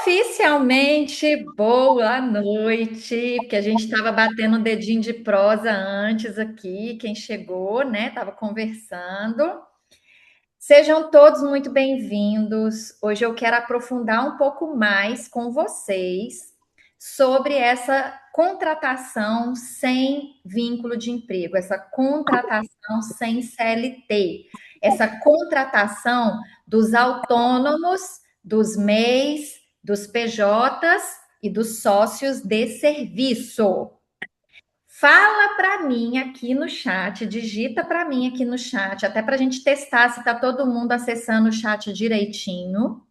Oficialmente, boa noite, porque a gente estava batendo um dedinho de prosa antes aqui, quem chegou, né? Estava conversando. Sejam todos muito bem-vindos. Hoje eu quero aprofundar um pouco mais com vocês sobre essa contratação sem vínculo de emprego, essa contratação sem CLT, essa contratação dos autônomos, dos MEIs, dos PJs e dos sócios de serviço. Fala para mim aqui no chat, digita para mim aqui no chat, até para a gente testar se está todo mundo acessando o chat direitinho.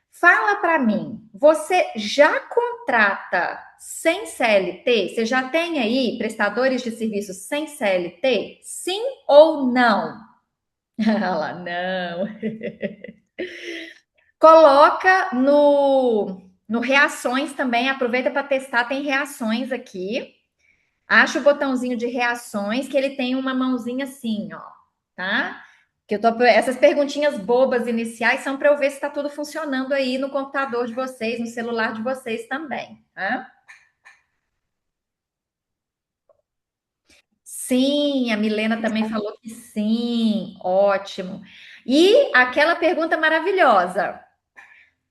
Fala para mim, você já contrata sem CLT? Você já tem aí prestadores de serviços sem CLT? Sim ou não? Ela não. Coloca no reações também, aproveita para testar, tem reações aqui. Acha o botãozinho de reações, que ele tem uma mãozinha assim, ó, tá? Que eu tô, essas perguntinhas bobas iniciais são para eu ver se está tudo funcionando aí no computador de vocês, no celular de vocês também, tá? Sim, a Milena também falou que sim, ótimo. E aquela pergunta maravilhosa: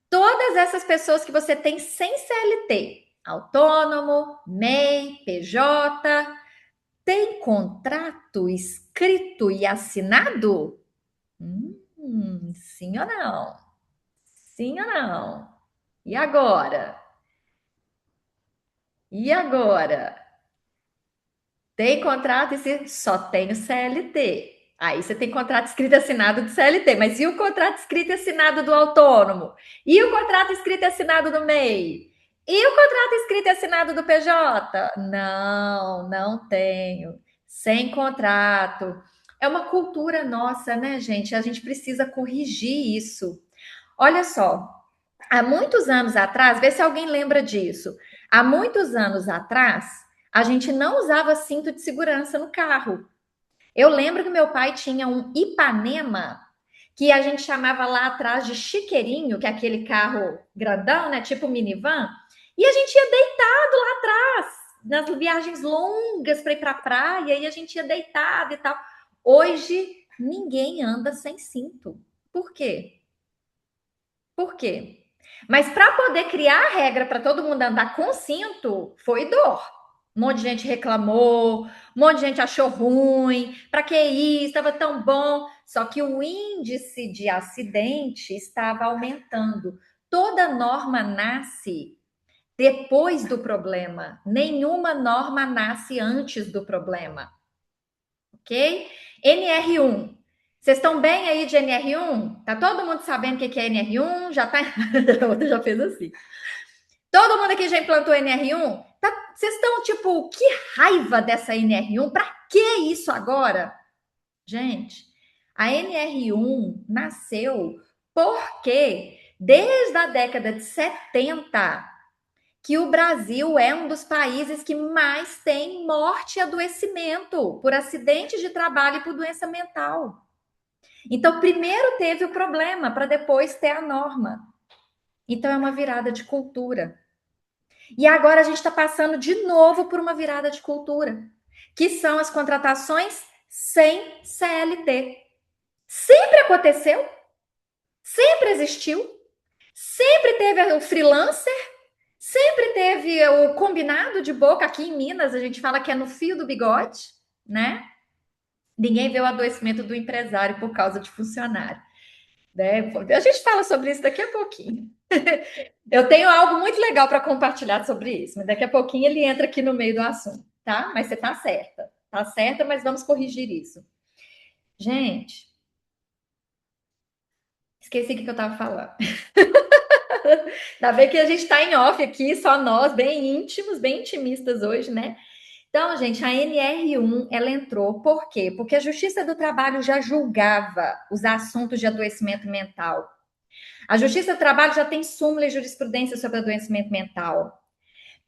todas essas pessoas que você tem sem CLT, autônomo, MEI, PJ, tem contrato escrito e assinado? Sim ou não? Sim ou não? E agora? E agora? Tem contrato e só tem o CLT. Aí você tem contrato escrito e assinado do CLT, mas e o contrato escrito e assinado do autônomo? E o contrato escrito e assinado do MEI? E o contrato escrito e assinado do PJ? Não, não tenho. Sem contrato. É uma cultura nossa, né, gente? A gente precisa corrigir isso. Olha só, há muitos anos atrás, vê se alguém lembra disso. Há muitos anos atrás, a gente não usava cinto de segurança no carro. Eu lembro que meu pai tinha um Ipanema que a gente chamava lá atrás de chiqueirinho, que é aquele carro grandão, né, tipo minivan, e a gente ia deitado lá atrás, nas viagens longas para ir para a praia, e a gente ia deitado e tal. Hoje ninguém anda sem cinto. Por quê? Por quê? Mas para poder criar a regra para todo mundo andar com cinto, foi dor. Um monte de gente reclamou, um monte de gente achou ruim. Para que isso? Estava tão bom. Só que o índice de acidente estava aumentando. Toda norma nasce depois do problema. Nenhuma norma nasce antes do problema. Ok? NR1. Vocês estão bem aí de NR1? Tá todo mundo sabendo o que é NR1? Já tá. Outra já fez assim. Todo mundo aqui já implantou NR1? Tá... Vocês estão tipo, que raiva dessa NR1? Para que isso agora? Gente, a NR1 nasceu porque desde a década de 70 que o Brasil é um dos países que mais tem morte e adoecimento por acidentes de trabalho e por doença mental. Então, primeiro teve o problema para depois ter a norma. Então, é uma virada de cultura. E agora a gente está passando de novo por uma virada de cultura, que são as contratações sem CLT. Sempre aconteceu, sempre existiu, sempre teve o freelancer, sempre teve o combinado de boca. Aqui em Minas a gente fala que é no fio do bigode, né? Ninguém vê o adoecimento do empresário por causa de funcionário. Né? A gente fala sobre isso daqui a pouquinho. Eu tenho algo muito legal para compartilhar sobre isso, mas daqui a pouquinho ele entra aqui no meio do assunto, tá? Mas você tá certa, mas vamos corrigir isso. Gente, esqueci o que eu estava falando. Ainda bem que a gente está em off aqui, só nós, bem íntimos, bem intimistas hoje, né? Então, gente, a NR1 ela entrou por quê? Porque a Justiça do Trabalho já julgava os assuntos de adoecimento mental. A Justiça do Trabalho já tem súmula e jurisprudência sobre adoecimento mental.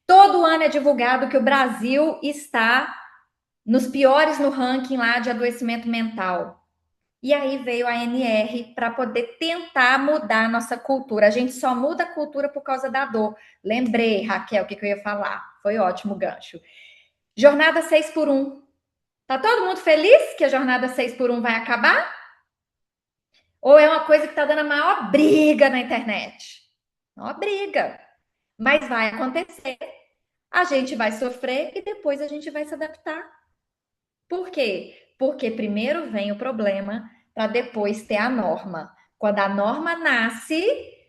Todo ano é divulgado que o Brasil está nos piores no ranking lá de adoecimento mental. E aí veio a ANR para poder tentar mudar a nossa cultura. A gente só muda a cultura por causa da dor. Lembrei, Raquel, o que eu ia falar. Foi ótimo o gancho. Jornada 6 por 1. Tá todo mundo feliz que a jornada 6 por 1 vai acabar? Ou é uma coisa que está dando a maior briga na internet? Maior briga. Mas vai acontecer. A gente vai sofrer e depois a gente vai se adaptar. Por quê? Porque primeiro vem o problema para depois ter a norma. Quando a norma nasce,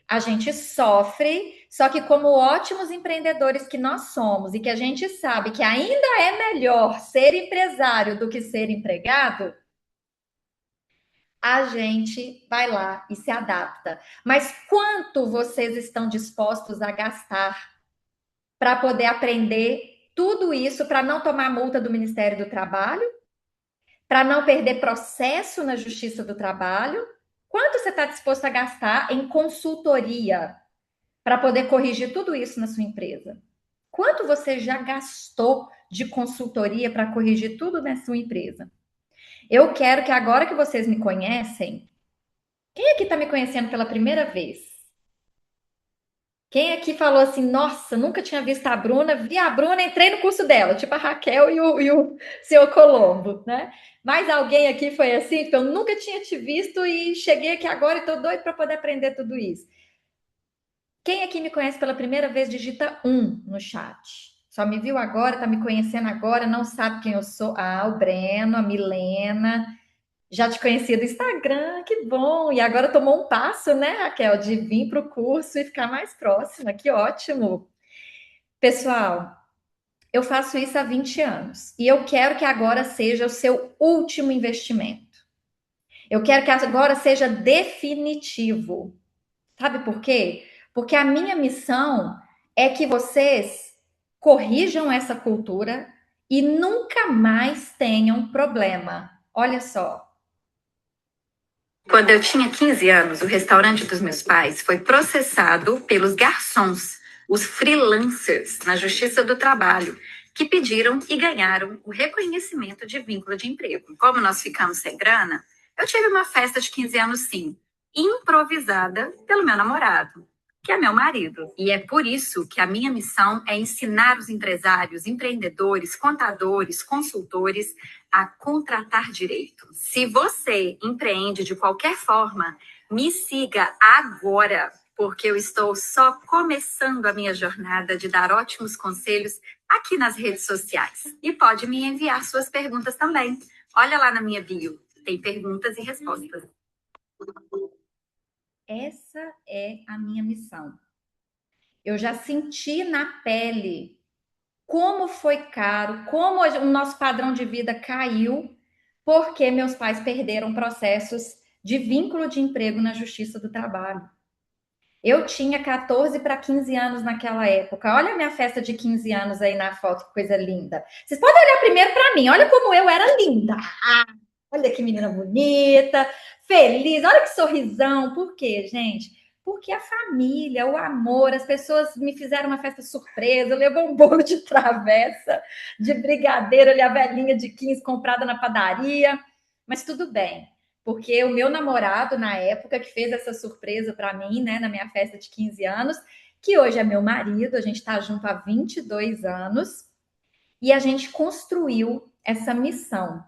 a gente sofre, só que como ótimos empreendedores que nós somos e que a gente sabe que ainda é melhor ser empresário do que ser empregado, a gente vai lá e se adapta. Mas quanto vocês estão dispostos a gastar para poder aprender tudo isso, para não tomar multa do Ministério do Trabalho, para não perder processo na Justiça do Trabalho? Quanto você está disposto a gastar em consultoria para poder corrigir tudo isso na sua empresa? Quanto você já gastou de consultoria para corrigir tudo na sua empresa? Eu quero que agora que vocês me conhecem, quem aqui está me conhecendo pela primeira vez? Quem aqui falou assim, nossa, nunca tinha visto a Bruna, vi a Bruna, entrei no curso dela, tipo a Raquel e o seu Colombo, né? Mais alguém aqui foi assim, porque eu nunca tinha te visto e cheguei aqui agora e tô doido para poder aprender tudo isso. Quem aqui me conhece pela primeira vez, digita 1 no chat. Só me viu agora, tá me conhecendo agora, não sabe quem eu sou. Ah, o Breno, a Milena, já te conhecia do Instagram, que bom. E agora tomou um passo, né, Raquel, de vir para o curso e ficar mais próxima. Que ótimo. Pessoal, eu faço isso há 20 anos e eu quero que agora seja o seu último investimento. Eu quero que agora seja definitivo. Sabe por quê? Porque a minha missão é que vocês corrijam essa cultura e nunca mais tenham problema. Olha só. Quando eu tinha 15 anos, o restaurante dos meus pais foi processado pelos garçons, os freelancers, na Justiça do Trabalho, que pediram e ganharam o reconhecimento de vínculo de emprego. Como nós ficamos sem grana, eu tive uma festa de 15 anos, sim, improvisada pelo meu namorado, que é meu marido. E é por isso que a minha missão é ensinar os empresários, empreendedores, contadores, consultores a contratar direito. Se você empreende de qualquer forma, me siga agora, porque eu estou só começando a minha jornada de dar ótimos conselhos aqui nas redes sociais. E pode me enviar suas perguntas também. Olha lá na minha bio, tem perguntas e respostas. Essa é a minha missão. Eu já senti na pele como foi caro, como o nosso padrão de vida caiu, porque meus pais perderam processos de vínculo de emprego na Justiça do Trabalho. Eu tinha 14 para 15 anos naquela época. Olha a minha festa de 15 anos aí na foto, que coisa linda. Vocês podem olhar primeiro para mim, olha como eu era linda. Ah, olha que menina bonita, feliz, olha que sorrisão. Por quê, gente? Porque a família, o amor, as pessoas me fizeram uma festa surpresa, levou um bolo de travessa, de brigadeiro, ali a velhinha de 15 comprada na padaria. Mas tudo bem, porque o meu namorado, na época, que fez essa surpresa para mim, né, na minha festa de 15 anos, que hoje é meu marido, a gente está junto há 22 anos, e a gente construiu essa missão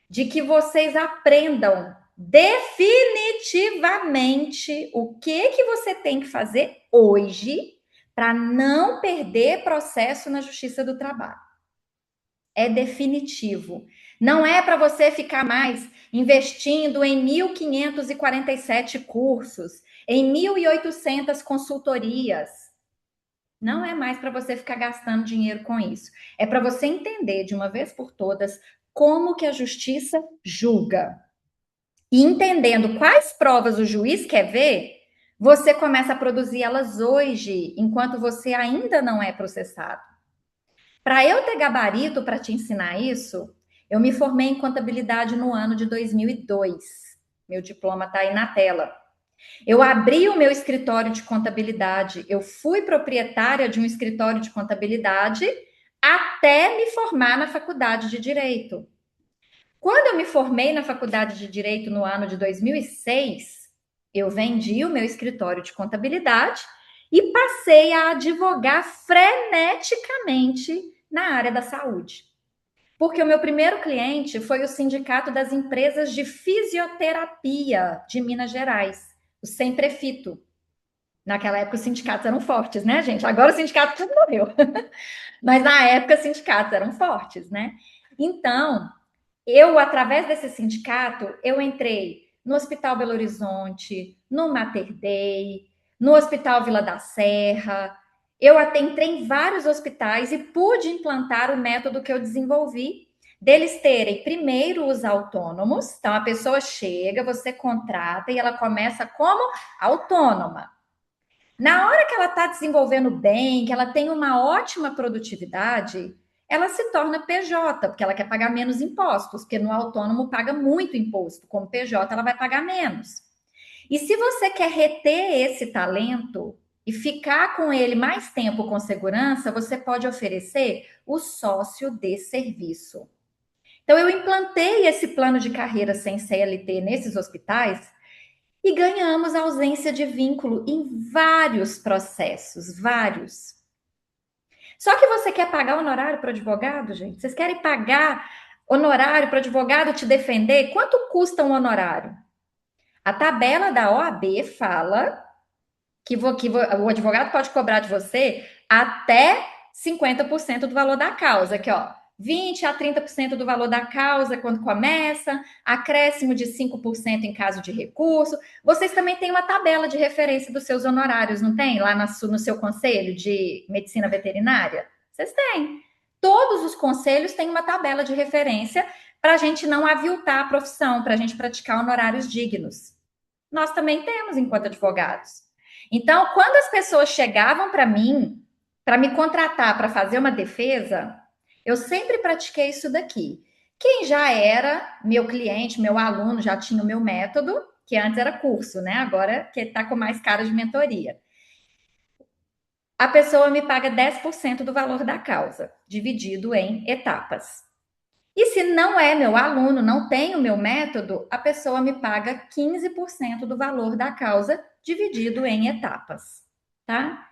de que vocês aprendam definitivamente o que você tem que fazer hoje para não perder processo na Justiça do Trabalho. É definitivo. Não é para você ficar mais investindo em 1.547 cursos, em 1.800 consultorias. Não é mais para você ficar gastando dinheiro com isso. É para você entender de uma vez por todas como que a justiça julga. E entendendo quais provas o juiz quer ver, você começa a produzir elas hoje, enquanto você ainda não é processado. Para eu ter gabarito para te ensinar isso, eu me formei em contabilidade no ano de 2002. Meu diploma está aí na tela. Eu abri o meu escritório de contabilidade, eu fui proprietária de um escritório de contabilidade até me formar na faculdade de Direito. Quando eu me formei na faculdade de Direito no ano de 2006, eu vendi o meu escritório de contabilidade e passei a advogar freneticamente na área da saúde. Porque o meu primeiro cliente foi o Sindicato das Empresas de Fisioterapia de Minas Gerais, o Semprefito. Naquela época os sindicatos eram fortes, né, gente? Agora o sindicato tudo morreu. Mas na época os sindicatos eram fortes, né? Então, eu, através desse sindicato, eu entrei no Hospital Belo Horizonte, no Mater Dei, no Hospital Vila da Serra. Eu até entrei em vários hospitais e pude implantar o método que eu desenvolvi, deles terem primeiro os autônomos. Então, a pessoa chega, você contrata e ela começa como autônoma. Na hora que ela está desenvolvendo bem, que ela tem uma ótima produtividade, ela se torna PJ, porque ela quer pagar menos impostos, porque no autônomo paga muito imposto, como PJ ela vai pagar menos. E se você quer reter esse talento e ficar com ele mais tempo com segurança, você pode oferecer o sócio de serviço. Então, eu implantei esse plano de carreira sem CLT nesses hospitais e ganhamos ausência de vínculo em vários processos, vários. Só que você quer pagar honorário para advogado, gente? Vocês querem pagar honorário para advogado te defender? Quanto custa um honorário? A tabela da OAB fala que o advogado pode cobrar de você até 50% do valor da causa, aqui, ó. 20 a 30% do valor da causa quando começa, acréscimo de 5% em caso de recurso. Vocês também têm uma tabela de referência dos seus honorários, não tem? Lá no seu conselho de medicina veterinária? Vocês têm. Todos os conselhos têm uma tabela de referência para a gente não aviltar a profissão, para a gente praticar honorários dignos. Nós também temos enquanto advogados. Então, quando as pessoas chegavam para mim, para me contratar para fazer uma defesa, eu sempre pratiquei isso daqui. Quem já era meu cliente, meu aluno, já tinha o meu método, que antes era curso, né? Agora que está com mais cara de mentoria. A pessoa me paga 10% do valor da causa, dividido em etapas. E se não é meu aluno, não tem o meu método, a pessoa me paga 15% do valor da causa, dividido em etapas, tá?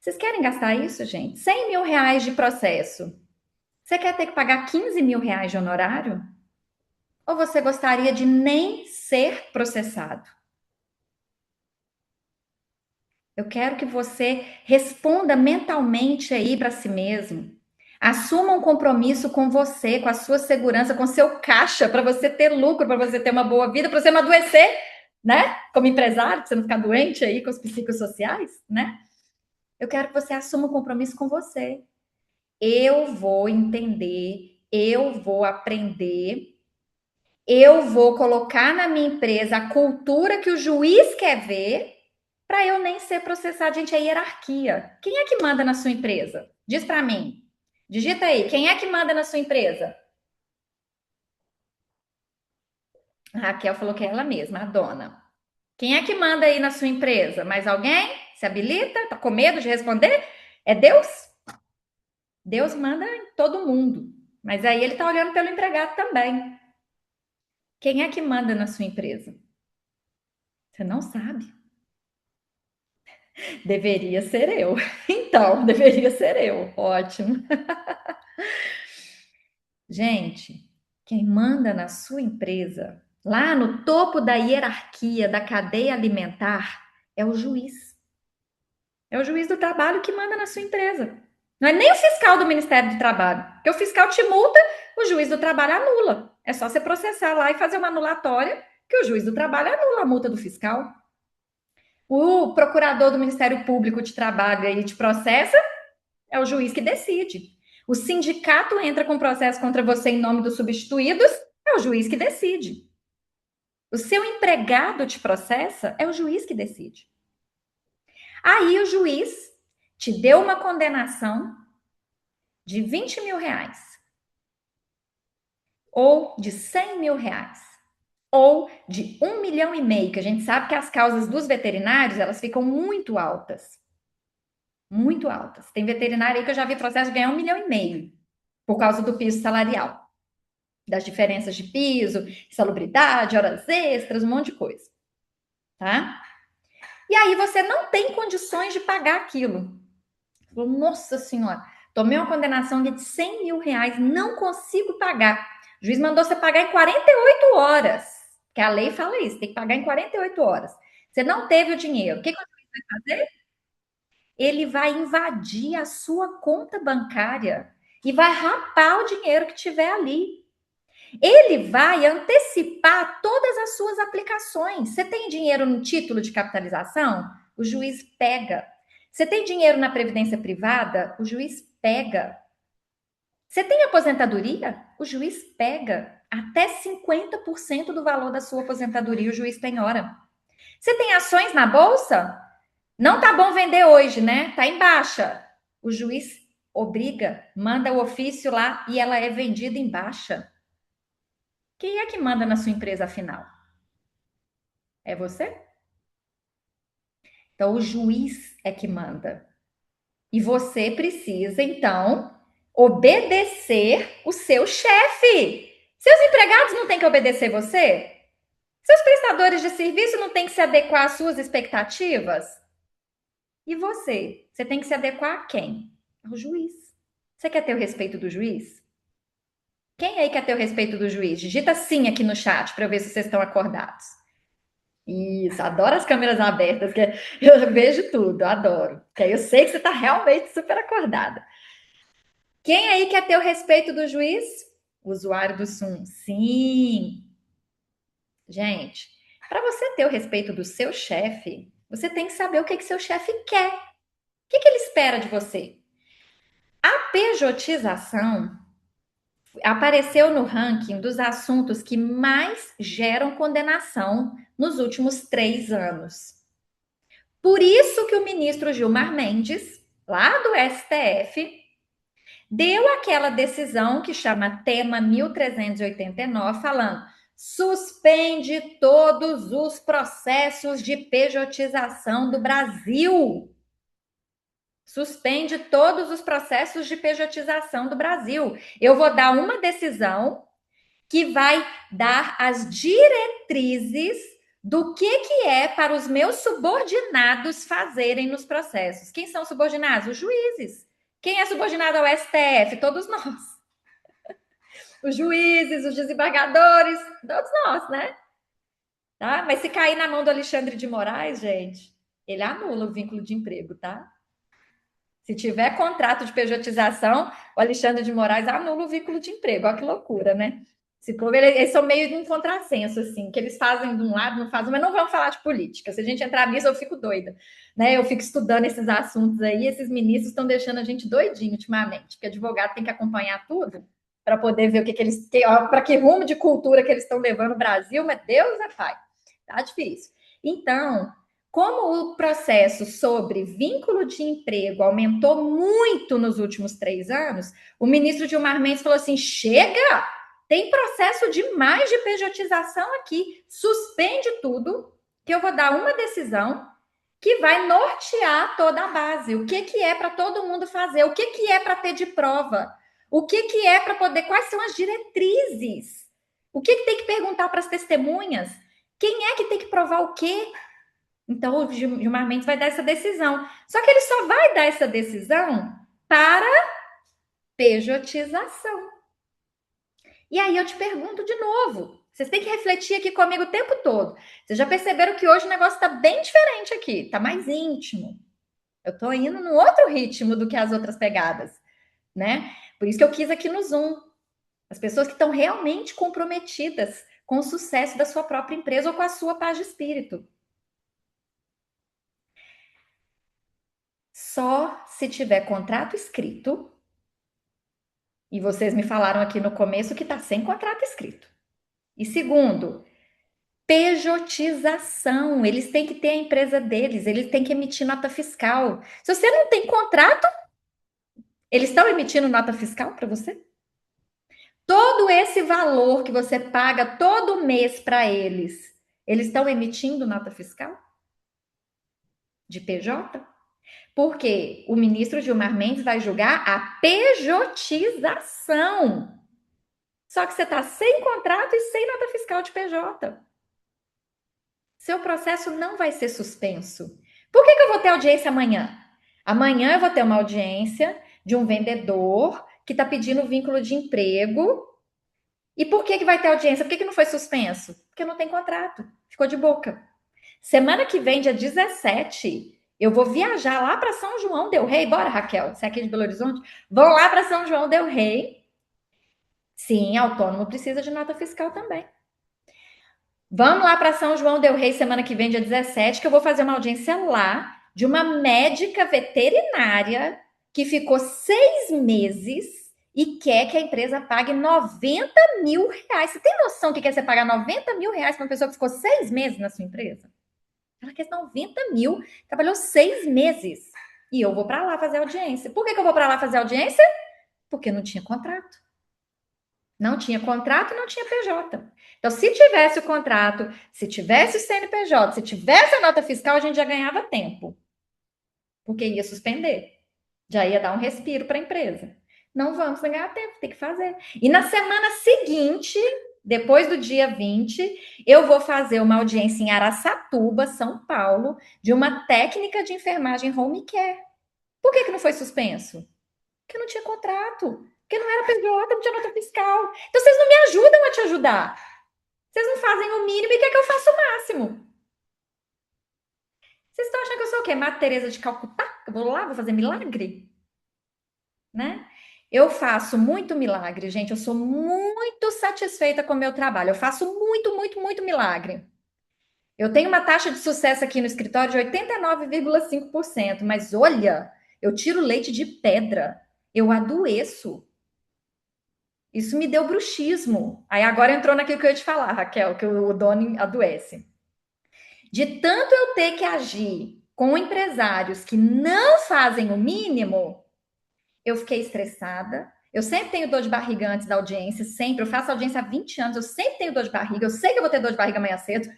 Vocês querem gastar isso, gente? 100 mil reais de processo. Você quer ter que pagar 15 mil reais de honorário? Ou você gostaria de nem ser processado? Eu quero que você responda mentalmente aí para si mesmo. Assuma um compromisso com você, com a sua segurança, com seu caixa, para você ter lucro, para você ter uma boa vida, para você não adoecer, né? Como empresário, para você não ficar doente aí com os psicossociais, né? Eu quero que você assuma um compromisso com você. Eu vou entender, eu vou aprender, eu vou colocar na minha empresa a cultura que o juiz quer ver para eu nem ser processado. Gente, é hierarquia. Quem é que manda na sua empresa? Diz para mim. Digita aí, quem é que manda na sua empresa? A Raquel falou que é ela mesma, a dona. Quem é que manda aí na sua empresa? Mais alguém? Se habilita? Tá com medo de responder? É Deus? Deus manda em todo mundo. Mas aí ele tá olhando pelo empregado também. Quem é que manda na sua empresa? Você não sabe. Deveria ser eu. Então, deveria ser eu. Ótimo. Gente, quem manda na sua empresa, lá no topo da hierarquia da cadeia alimentar, é o juiz. É o juiz do trabalho que manda na sua empresa. Não é nem o fiscal do Ministério do Trabalho. Porque o fiscal te multa, o juiz do trabalho anula. É só você processar lá e fazer uma anulatória, que o juiz do trabalho anula a multa do fiscal. O procurador do Ministério Público de Trabalho aí te processa, é o juiz que decide. O sindicato entra com processo contra você em nome dos substituídos, é o juiz que decide. O seu empregado te processa, é o juiz que decide. Aí o juiz te deu uma condenação de 20 mil reais, ou de 100 mil reais, ou de 1,5 milhão, que a gente sabe que as causas dos veterinários, elas ficam muito altas. Muito altas. Tem veterinário aí que eu já vi processo de ganhar 1,5 milhão por causa do piso salarial. das diferenças de piso, insalubridade, horas extras, um monte de coisa, tá? E aí você não tem condições de pagar aquilo. Falou, nossa senhora, tomei uma condenação de 100 mil reais, não consigo pagar. O juiz mandou você pagar em 48 horas, que a lei fala isso, tem que pagar em 48 horas. Você não teve o dinheiro. O que, que o juiz vai fazer? Ele vai invadir a sua conta bancária e vai rapar o dinheiro que tiver ali. Ele vai antecipar todas as suas aplicações. Você tem dinheiro no título de capitalização? O juiz pega. Você tem dinheiro na previdência privada? O juiz pega. Você tem aposentadoria? O juiz pega. Até 50% do valor da sua aposentadoria o juiz penhora. Você tem ações na bolsa? Não tá bom vender hoje, né? Tá em baixa. O juiz obriga, manda o ofício lá e ela é vendida em baixa. Quem é que manda na sua empresa afinal? É você? Então o juiz é que manda. E você precisa, então, obedecer o seu chefe. Seus empregados não têm que obedecer você? Seus prestadores de serviço não têm que se adequar às suas expectativas? E você? Você tem que se adequar a quem? Ao juiz. Você quer ter o respeito do juiz? Quem aí quer ter o respeito do juiz? Digita sim aqui no chat para eu ver se vocês estão acordados. Isso, adoro as câmeras abertas, que eu vejo tudo, adoro. Que aí eu sei que você está realmente super acordada. Quem aí quer ter o respeito do juiz? O usuário do Zoom. Sim. Gente, para você ter o respeito do seu chefe, você tem que saber o que, que seu chefe quer. O que, que ele espera de você? A pejotização apareceu no ranking dos assuntos que mais geram condenação nos últimos 3 anos. Por isso que o ministro Gilmar Mendes, lá do STF, deu aquela decisão que chama tema 1389, falando: suspende todos os processos de pejotização do Brasil. Suspende todos os processos de pejotização do Brasil. Eu vou dar uma decisão que vai dar as diretrizes do que é para os meus subordinados fazerem nos processos. Quem são subordinados? Os juízes. Quem é subordinado ao STF? Todos nós. Os juízes, os desembargadores, todos nós, né? Tá? Mas se cair na mão do Alexandre de Moraes, gente, ele anula o vínculo de emprego, tá? Se tiver contrato de pejotização, o Alexandre de Moraes anula o vínculo de emprego. Olha que loucura, né? Se for, eles são meio de um contrassenso, assim, que eles fazem de um lado, não fazem, mas não vamos falar de política. Se a gente entrar nisso, eu fico doida. Né? Eu fico estudando esses assuntos aí, esses ministros estão deixando a gente doidinho ultimamente, porque advogado tem que acompanhar tudo para poder ver o que eles têm, para que rumo de cultura que eles estão levando o Brasil, mas Deus é pai. Tá difícil. Então, como o processo sobre vínculo de emprego aumentou muito nos últimos 3 anos, o ministro Gilmar Mendes falou assim: chega! Tem processo demais de pejotização aqui. Suspende tudo, que eu vou dar uma decisão que vai nortear toda a base. O que, que é para todo mundo fazer? O que, que é para ter de prova? O que, que é para poder. Quais são as diretrizes? O que, que tem que perguntar para as testemunhas? Quem é que tem que provar o quê? Então, o Gilmar Mendes vai dar essa decisão. Só que ele só vai dar essa decisão para pejotização. E aí eu te pergunto de novo. Vocês têm que refletir aqui comigo o tempo todo. Vocês já perceberam que hoje o negócio está bem diferente aqui, está mais íntimo. Eu estou indo num outro ritmo do que as outras pegadas, né? Por isso que eu quis aqui no Zoom. As pessoas que estão realmente comprometidas com o sucesso da sua própria empresa ou com a sua paz de espírito. Só se tiver contrato escrito, e vocês me falaram aqui no começo que está sem contrato escrito. E segundo, pejotização. Eles têm que ter a empresa deles, eles têm que emitir nota fiscal. Se você não tem contrato, eles estão emitindo nota fiscal para você? Todo esse valor que você paga todo mês para eles estão emitindo nota fiscal de PJ? Porque o ministro Gilmar Mendes vai julgar a pejotização. Só que você está sem contrato e sem nota fiscal de PJ. Seu processo não vai ser suspenso. Por que eu vou ter audiência amanhã? Amanhã eu vou ter uma audiência de um vendedor que está pedindo vínculo de emprego. E por que vai ter audiência? Por que não foi suspenso? Porque não tem contrato. Ficou de boca. Semana que vem, dia 17, eu vou viajar lá para São João del Rei. Bora, Raquel, você é aqui de Belo Horizonte? Vão lá para São João del Rei. Sim, autônomo precisa de nota fiscal também. Vamos lá para São João del Rei semana que vem, dia 17, que eu vou fazer uma audiência lá de uma médica veterinária que ficou 6 meses e quer que a empresa pague 90 mil reais. Você tem noção do que é você pagar 90 mil reais para uma pessoa que ficou 6 meses na sua empresa? Ela quer 90 mil, trabalhou 6 meses. E eu vou para lá fazer audiência. Por que eu vou para lá fazer audiência? Porque não tinha contrato. Não tinha contrato e não tinha PJ. Então, se tivesse o contrato, se tivesse o CNPJ, se tivesse a nota fiscal, a gente já ganhava tempo. Porque ia suspender. Já ia dar um respiro para a empresa. Não vamos ganhar tempo, tem que fazer. E na semana seguinte, depois do dia 20, eu vou fazer uma audiência em Araçatuba, São Paulo, de uma técnica de enfermagem home care. Por que não foi suspenso? Porque não tinha contrato. Porque não era PJ, não tinha nota fiscal. Então vocês não me ajudam a te ajudar. Vocês não fazem o mínimo e quer que eu faça o máximo. Vocês estão achando que eu sou o quê? Madre Teresa de Calcutá? Eu vou lá, vou fazer milagre? Né? Eu faço muito milagre, gente. Eu sou muito satisfeita com o meu trabalho. Eu faço muito, muito, muito milagre. Eu tenho uma taxa de sucesso aqui no escritório de 89,5%, mas olha, eu tiro leite de pedra. Eu adoeço. Isso me deu bruxismo. Aí agora entrou naquilo que eu ia te falar, Raquel, que o dono adoece. De tanto eu ter que agir com empresários que não fazem o mínimo, eu fiquei estressada. Eu sempre tenho dor de barriga antes da audiência, sempre. Eu faço audiência há 20 anos, eu sempre tenho dor de barriga. Eu sei que eu vou ter dor de barriga amanhã cedo,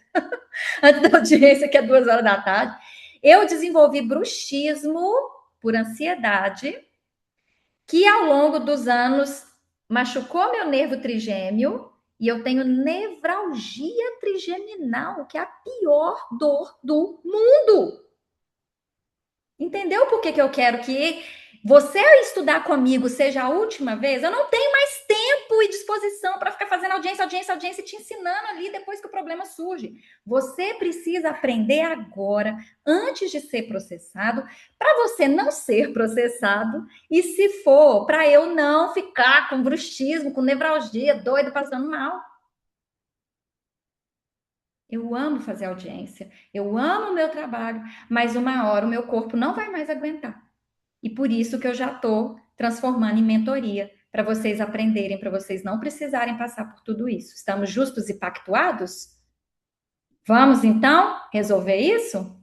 antes da audiência, que é 2 horas da tarde. Eu desenvolvi bruxismo por ansiedade, que ao longo dos anos machucou meu nervo trigêmeo e eu tenho nevralgia trigeminal, que é a pior dor do mundo. Entendeu por que eu quero que você estudar comigo seja a última vez? Eu não tenho mais tempo e disposição para ficar fazendo audiência, audiência, audiência e te ensinando ali depois que o problema surge. Você precisa aprender agora, antes de ser processado, para você não ser processado e, se for, para eu não ficar com bruxismo, com nevralgia, doido, passando mal. Eu amo fazer audiência, eu amo o meu trabalho, mas uma hora o meu corpo não vai mais aguentar. E por isso que eu já estou transformando em mentoria, para vocês aprenderem, para vocês não precisarem passar por tudo isso. Estamos justos e pactuados? Vamos então resolver isso?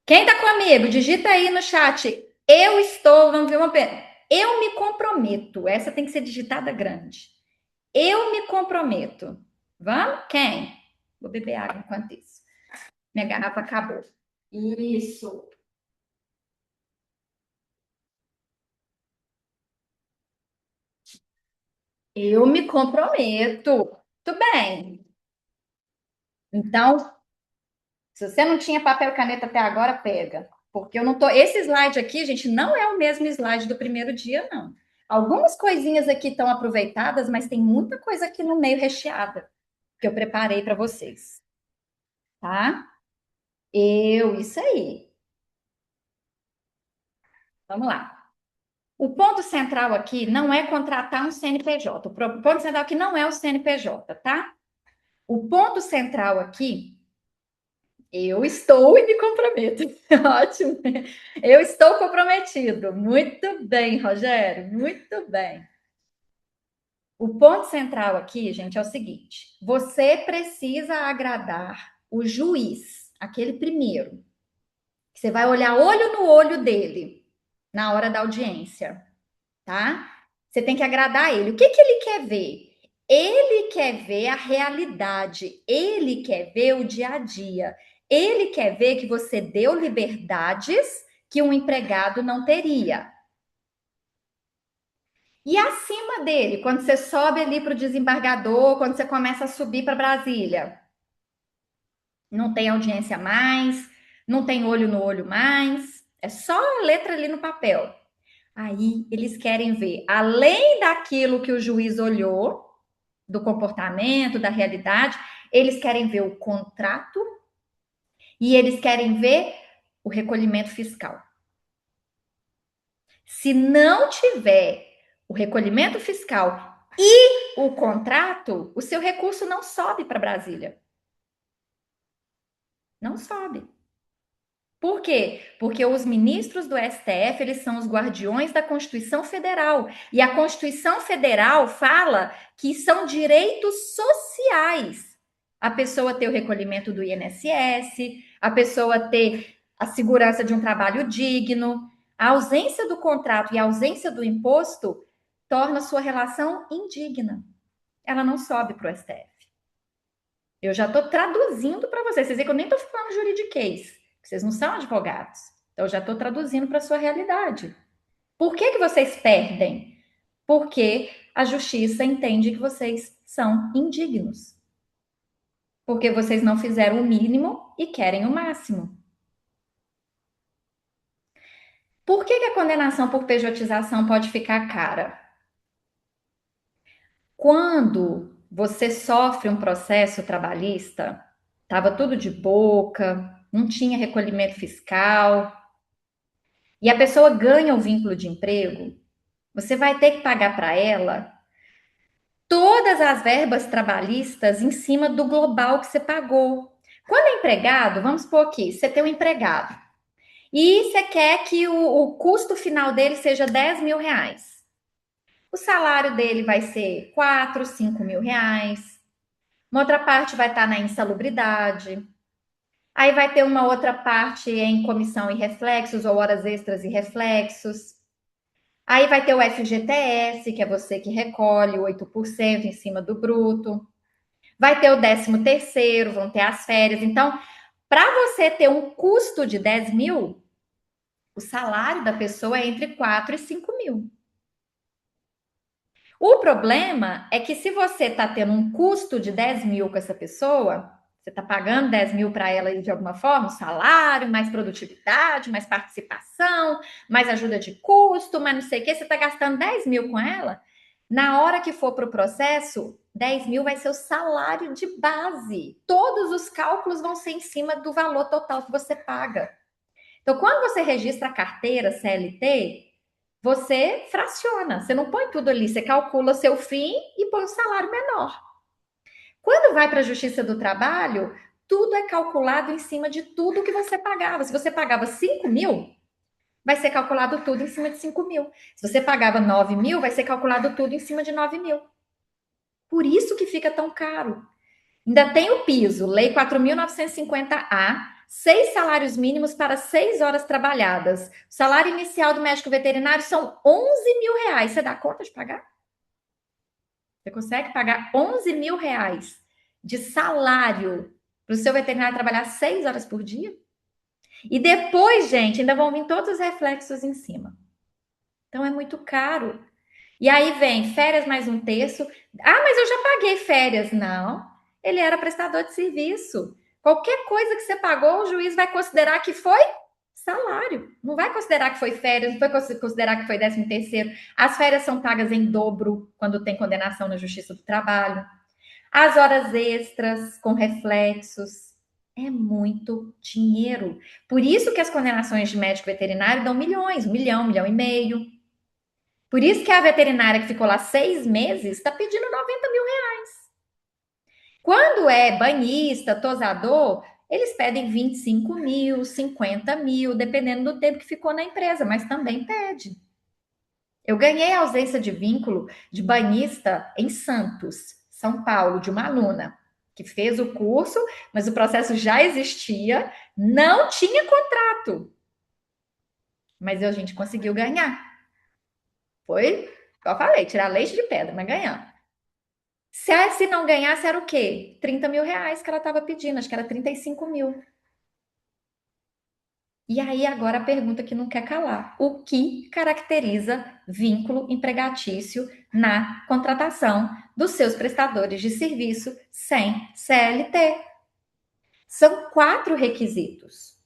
Quem está comigo? Digita aí no chat. Eu estou, vamos ver uma pena. Eu me comprometo. Essa tem que ser digitada grande. Eu me comprometo. Vamos? Quem? Vou beber água enquanto isso. Minha garrafa acabou. Isso. Eu me comprometo. Tudo bem. Então, se você não tinha papel e caneta até agora, pega. Porque eu não tô. Esse slide aqui, gente, não é o mesmo slide do primeiro dia, não. Algumas coisinhas aqui estão aproveitadas, mas tem muita coisa aqui no meio recheada que eu preparei para vocês, tá? Isso aí. Vamos lá. O ponto central aqui não é contratar um CNPJ. O ponto central aqui não é o CNPJ, tá? O ponto central aqui, eu estou e me comprometo. Ótimo. Eu estou comprometido. Muito bem, Rogério. Muito bem. O ponto central aqui, gente, é o seguinte: você precisa agradar o juiz, aquele primeiro. Você vai olhar olho no olho dele na hora da audiência, tá? Você tem que agradar ele. O que ele quer ver? Ele quer ver a realidade, ele quer ver o dia a dia, ele quer ver que você deu liberdades que um empregado não teria. E acima dele, quando você sobe ali para o desembargador, quando você começa a subir para Brasília, não tem audiência mais, não tem olho no olho mais, é só a letra ali no papel. Aí eles querem ver, além daquilo que o juiz olhou, do comportamento, da realidade, eles querem ver o contrato e eles querem ver o recolhimento fiscal. Se não tiver o recolhimento fiscal e o contrato, o seu recurso não sobe para Brasília. Não sobe. Por quê? Porque os ministros do STF, eles são os guardiões da Constituição Federal. E a Constituição Federal fala que são direitos sociais. A pessoa ter o recolhimento do INSS, a pessoa ter a segurança de um trabalho digno. A ausência do contrato e a ausência do imposto torna sua relação indigna. Ela não sobe para o STF. Eu já estou traduzindo para vocês. Vocês veem que eu nem estou falando juridiquês. Vocês não são advogados. Então, eu já estou traduzindo para a sua realidade. Por que, que vocês perdem? Porque a justiça entende que vocês são indignos. Porque vocês não fizeram o mínimo e querem o máximo. Por que, que a condenação por pejotização pode ficar cara? Quando você sofre um processo trabalhista, estava tudo de boca, não tinha recolhimento fiscal, e a pessoa ganha o vínculo de emprego, você vai ter que pagar para ela todas as verbas trabalhistas em cima do global que você pagou. Quando é empregado, vamos supor aqui, você tem um empregado e você quer que o custo final dele seja 10 mil reais. O salário dele vai ser 4, 5 mil reais. Uma outra parte vai estar na insalubridade. Aí vai ter uma outra parte em comissão e reflexos ou horas extras e reflexos. Aí vai ter o FGTS, que é você que recolhe 8% em cima do bruto. Vai ter o 13º, vão ter as férias. Então, para você ter um custo de 10 mil, o salário da pessoa é entre 4 e 5 mil. O problema é que se você está tendo um custo de 10 mil com essa pessoa, você está pagando 10 mil para ela de alguma forma, salário, mais produtividade, mais participação, mais ajuda de custo, mais não sei o que, você está gastando 10 mil com ela. Na hora que for para o processo, 10 mil vai ser o salário de base. Todos os cálculos vão ser em cima do valor total que você paga. Então, quando você registra a carteira CLT, você fraciona, você não põe tudo ali, você calcula seu fim e põe um salário menor. Quando vai para a Justiça do Trabalho, tudo é calculado em cima de tudo que você pagava. Se você pagava 5 mil, vai ser calculado tudo em cima de 5 mil. Se você pagava 9 mil, vai ser calculado tudo em cima de 9 mil. Por isso que fica tão caro. Ainda tem o piso, Lei 4.950-A, 6 salários mínimos para 6 horas trabalhadas. O salário inicial do médico veterinário são 11 mil reais. Você dá conta de pagar? Você consegue pagar 11 mil reais de salário para o seu veterinário trabalhar 6 horas por dia? E depois, gente, ainda vão vir todos os reflexos em cima. Então é muito caro. E aí vem férias mais um terço. Ah, mas eu já paguei férias. Não, ele era prestador de serviço. Qualquer coisa que você pagou, o juiz vai considerar que foi salário. Não vai considerar que foi férias, não vai considerar que foi 13º. As férias são pagas em dobro quando tem condenação na Justiça do Trabalho. As horas extras com reflexos. É muito dinheiro. Por isso que as condenações de médico veterinário dão milhões, 1 milhão e meio. Por isso que a veterinária que ficou lá 6 meses está pedindo 90 mil reais. Quando é banhista, tosador, eles pedem 25 mil, 50 mil, dependendo do tempo que ficou na empresa, mas também pede. Eu ganhei a ausência de vínculo de banhista em Santos, São Paulo, de uma aluna que fez o curso, mas o processo já existia, não tinha contrato. Mas a gente conseguiu ganhar. Foi, como eu falei, tirar leite de pedra, mas ganhamos. Se não ganhasse, era o quê? 30 mil reais que ela estava pedindo, acho que era 35 mil. E aí, agora a pergunta que não quer calar: o que caracteriza vínculo empregatício na contratação dos seus prestadores de serviço sem CLT? São 4 requisitos.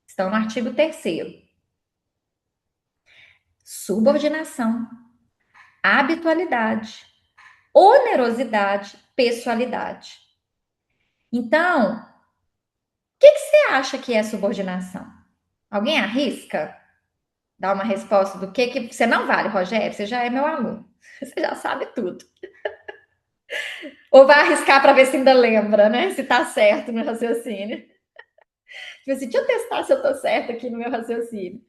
Estão no artigo 3º: subordinação, habitualidade, onerosidade, pessoalidade. Então, o que você acha que é subordinação? Alguém arrisca dar uma resposta do que você não vale, Rogério? Você já é meu aluno. Você já sabe tudo. Ou vai arriscar para ver se ainda lembra, né? Se tá certo no raciocínio. Tipo assim, deixa eu testar se eu tô certo aqui no meu raciocínio.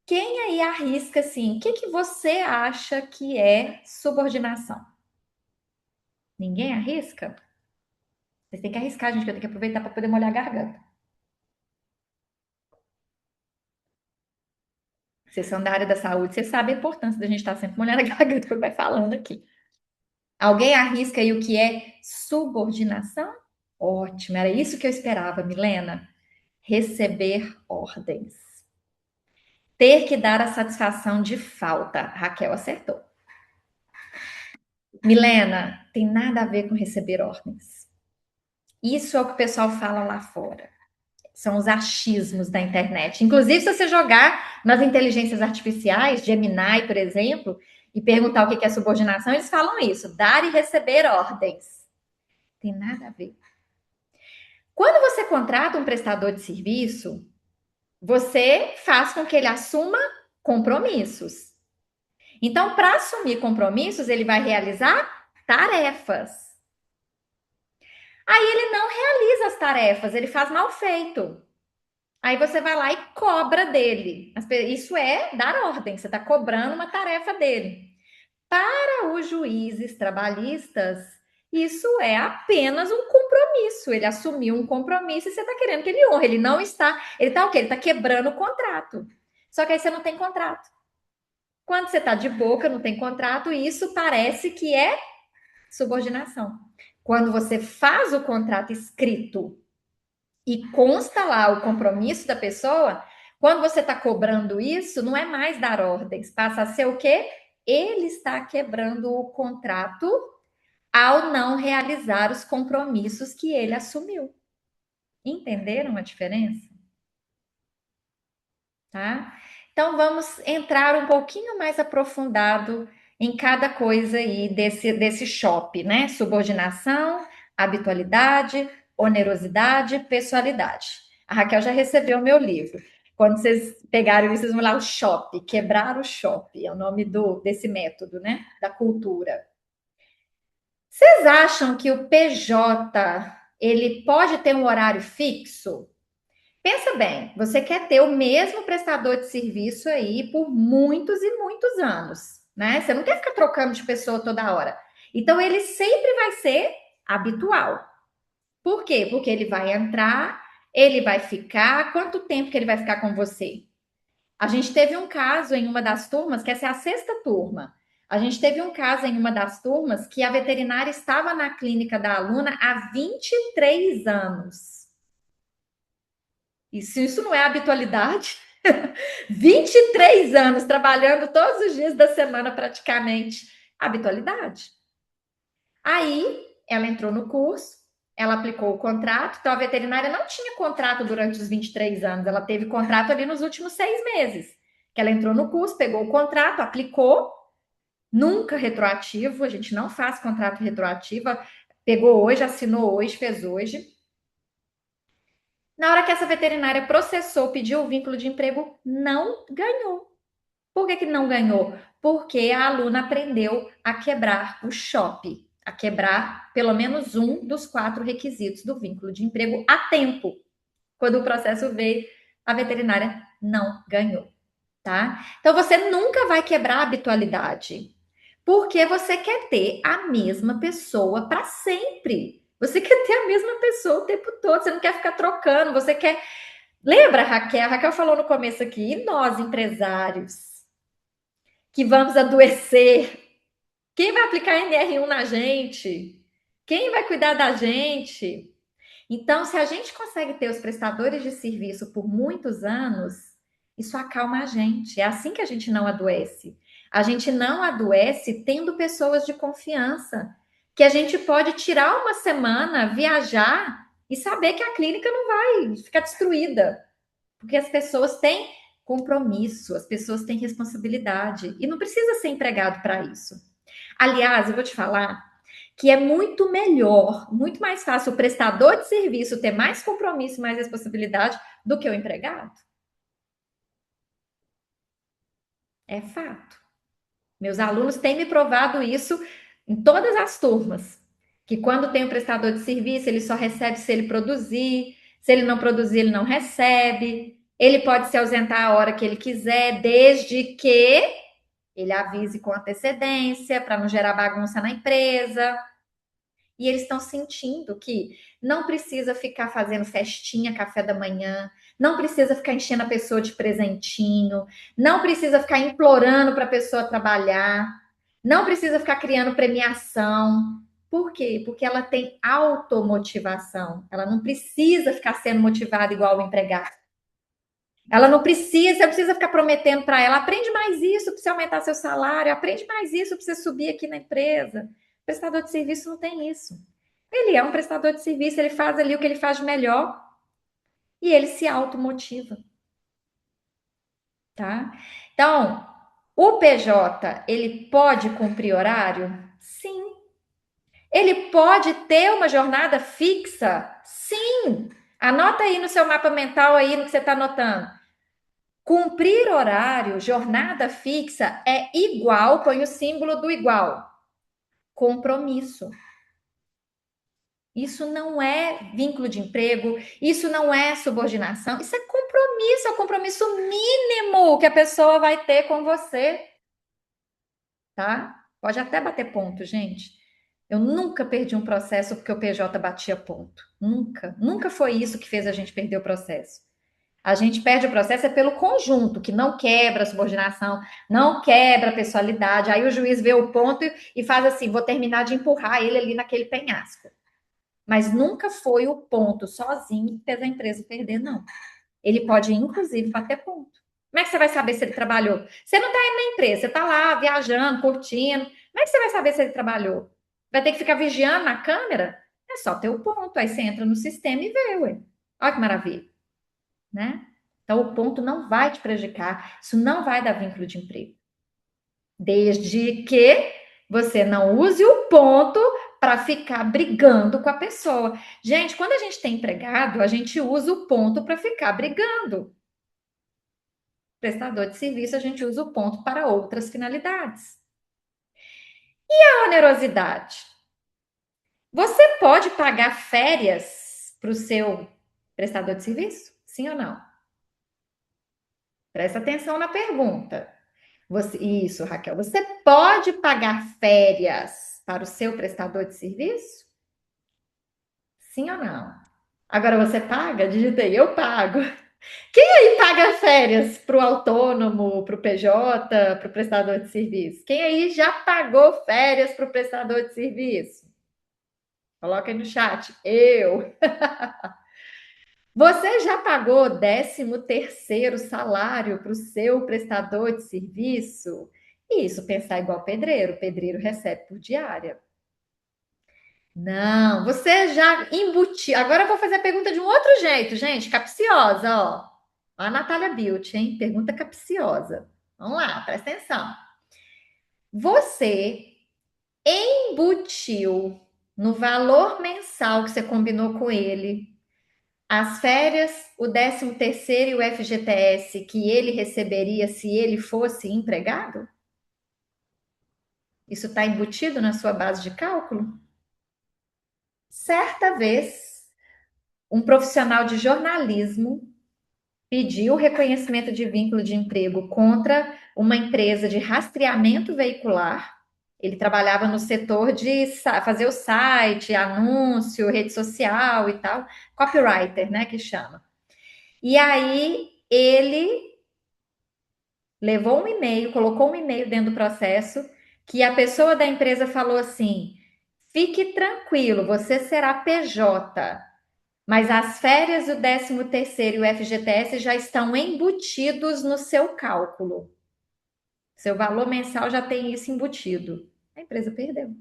Quem aí arrisca assim? O que você acha que é subordinação? Ninguém arrisca? Vocês têm que arriscar, gente, que eu tenho que aproveitar para poder molhar a garganta. Vocês são da área da saúde, vocês sabem a importância da gente estar sempre molhando a garganta quando vai falando aqui. Alguém arrisca aí o que é subordinação? Ótimo, era isso que eu esperava, Milena. Receber ordens. Ter que dar a satisfação de falta. Raquel acertou. Milena, tem nada a ver com receber ordens. Isso é o que o pessoal fala lá fora. São os achismos da internet. Inclusive, se você jogar nas inteligências artificiais, Gemini, por exemplo, e perguntar o que é subordinação, eles falam isso: dar e receber ordens. Tem nada a ver. Quando você contrata um prestador de serviço, você faz com que ele assuma compromissos. Então, para assumir compromissos, ele vai realizar tarefas. Aí ele não realiza as tarefas, ele faz mal feito. Aí você vai lá e cobra dele. Isso é dar ordem, você está cobrando uma tarefa dele. Para os juízes trabalhistas, isso é apenas um compromisso. Ele assumiu um compromisso e você está querendo que ele honre. Ele não está. Ele está o quê? Ele está quebrando o contrato. Só que aí você não tem contrato. Quando você está de boca, não tem contrato, isso parece que é subordinação. Quando você faz o contrato escrito e consta lá o compromisso da pessoa, quando você está cobrando isso, não é mais dar ordens, passa a ser o quê? Ele está quebrando o contrato ao não realizar os compromissos que ele assumiu. Entenderam a diferença? Tá? Então vamos entrar um pouquinho mais aprofundado em cada coisa aí desse shop, né? Subordinação, habitualidade, onerosidade, pessoalidade. A Raquel já recebeu o meu livro. Quando vocês pegarem, vocês vão lá o shop, quebrar o shop, é o nome desse método, né? Da cultura. Vocês acham que o PJ ele pode ter um horário fixo? Pensa bem, você quer ter o mesmo prestador de serviço aí por muitos e muitos anos, né? Você não quer ficar trocando de pessoa toda hora. Então ele sempre vai ser habitual. Por quê? Porque ele vai entrar, ele vai ficar. Quanto tempo que ele vai ficar com você? A gente teve um caso em uma das turmas, que essa é a 6ª turma. A gente teve um caso em uma das turmas que a veterinária estava na clínica da aluna há 23 anos. E se isso não é habitualidade, 23 anos trabalhando todos os dias da semana praticamente, habitualidade. Aí ela entrou no curso, ela aplicou o contrato, então a veterinária não tinha contrato durante os 23 anos, ela teve contrato ali nos últimos 6 meses. Que ela entrou no curso, pegou o contrato, aplicou, nunca retroativo, a gente não faz contrato retroativo, pegou hoje, assinou hoje, fez hoje. Na hora que essa veterinária processou, pediu o vínculo de emprego, não ganhou. Por que não ganhou? Porque a aluna aprendeu a quebrar o SHOP, a quebrar pelo menos um dos 4 requisitos do vínculo de emprego a tempo. Quando o processo veio, a veterinária não ganhou, tá? Então você nunca vai quebrar a habitualidade, porque você quer ter a mesma pessoa para sempre. Você quer ter a mesma pessoa o tempo todo, você não quer ficar trocando, você quer. Lembra, Raquel? A Raquel falou no começo aqui, e nós, empresários, que vamos adoecer? Quem vai aplicar NR1 na gente? Quem vai cuidar da gente? Então, se a gente consegue ter os prestadores de serviço por muitos anos, isso acalma a gente. É assim que a gente não adoece. A gente não adoece tendo pessoas de confiança, que a gente pode tirar uma semana, viajar e saber que a clínica não vai ficar destruída, porque as pessoas têm compromisso, as pessoas têm responsabilidade e não precisa ser empregado para isso. Aliás, eu vou te falar que é muito melhor, muito mais fácil o prestador de serviço ter mais compromisso, mais responsabilidade do que o empregado. É fato. Meus alunos têm me provado isso em todas as turmas. Que quando tem o prestador de serviço, ele só recebe se ele produzir. Se ele não produzir, ele não recebe. Ele pode se ausentar a hora que ele quiser, desde que ele avise com antecedência, para não gerar bagunça na empresa. E eles estão sentindo que não precisa ficar fazendo festinha, café da manhã, não precisa ficar enchendo a pessoa de presentinho, não precisa ficar implorando para a pessoa trabalhar, não precisa ficar criando premiação. Por quê? Porque ela tem automotivação. Ela não precisa ficar sendo motivada igual o empregado. Ela não precisa, você precisa ficar prometendo para ela, aprende mais isso para você aumentar seu salário, aprende mais isso para você subir aqui na empresa. O prestador de serviço não tem isso. Ele é um prestador de serviço, ele faz ali o que ele faz de melhor e ele se automotiva, tá? Então, o PJ, ele pode cumprir horário? Sim. Ele pode ter uma jornada fixa? Sim. Anota aí no seu mapa mental aí no que você está anotando. Cumprir horário, jornada fixa é igual, põe o símbolo do igual, compromisso. Isso não é vínculo de emprego, isso não é subordinação, isso é o compromisso mínimo que a pessoa vai ter com você, tá? Pode até bater ponto, gente. Eu nunca perdi um processo porque o PJ batia ponto. Nunca. Nunca foi isso que fez a gente perder o processo. A gente perde o processo é pelo conjunto, que não quebra a subordinação, não quebra a pessoalidade. Aí o juiz vê o ponto e faz assim: vou terminar de empurrar ele ali naquele penhasco. Mas nunca foi o ponto sozinho que fez a empresa perder, não. Ele pode, inclusive, bater ponto. Como é que você vai saber se ele trabalhou? Você não está indo na empresa, você está lá viajando, curtindo. Como é que você vai saber se ele trabalhou? Vai ter que ficar vigiando na câmera? É só ter o ponto. Aí você entra no sistema e vê, ué. Olha que maravilha, né? Então, o ponto não vai te prejudicar. Isso não vai dar vínculo de emprego. Desde que você não use o ponto para ficar brigando com a pessoa. Gente, quando a gente tem empregado, a gente usa o ponto para ficar brigando. Prestador de serviço, a gente usa o ponto para outras finalidades. E a onerosidade? Você pode pagar férias para o seu prestador de serviço? Sim ou não? Presta atenção na pergunta. Isso, Raquel. Você pode pagar férias para o seu prestador de serviço? Sim ou não? Agora você paga? Digitei, eu pago. Quem aí paga férias para o autônomo, para o PJ, para o prestador de serviço? Quem aí já pagou férias para o prestador de serviço? Coloca aí no chat. Eu. Você já pagou 13º salário para o seu prestador de serviço? Isso, pensar igual pedreiro. Pedreiro recebe por diária. Não, você já embutiu. Agora eu vou fazer a pergunta de um outro jeito, gente, capciosa, ó. Ó a Natália Bilt, hein? Pergunta capciosa. Vamos lá, presta atenção. Você embutiu no valor mensal que você combinou com ele as férias, o 13º e o FGTS que ele receberia se ele fosse empregado? Isso está embutido na sua base de cálculo? Certa vez, um profissional de jornalismo pediu reconhecimento de vínculo de emprego contra uma empresa de rastreamento veicular. Ele trabalhava no setor de fazer o site, anúncio, rede social e tal, copywriter, né, que chama. E aí ele levou um e-mail, colocou um e-mail dentro do processo que a pessoa da empresa falou assim: fique tranquilo, você será PJ, Mas as férias, o 13º e o FGTS já estão embutidos no seu cálculo. Seu valor mensal já tem isso embutido. A empresa perdeu.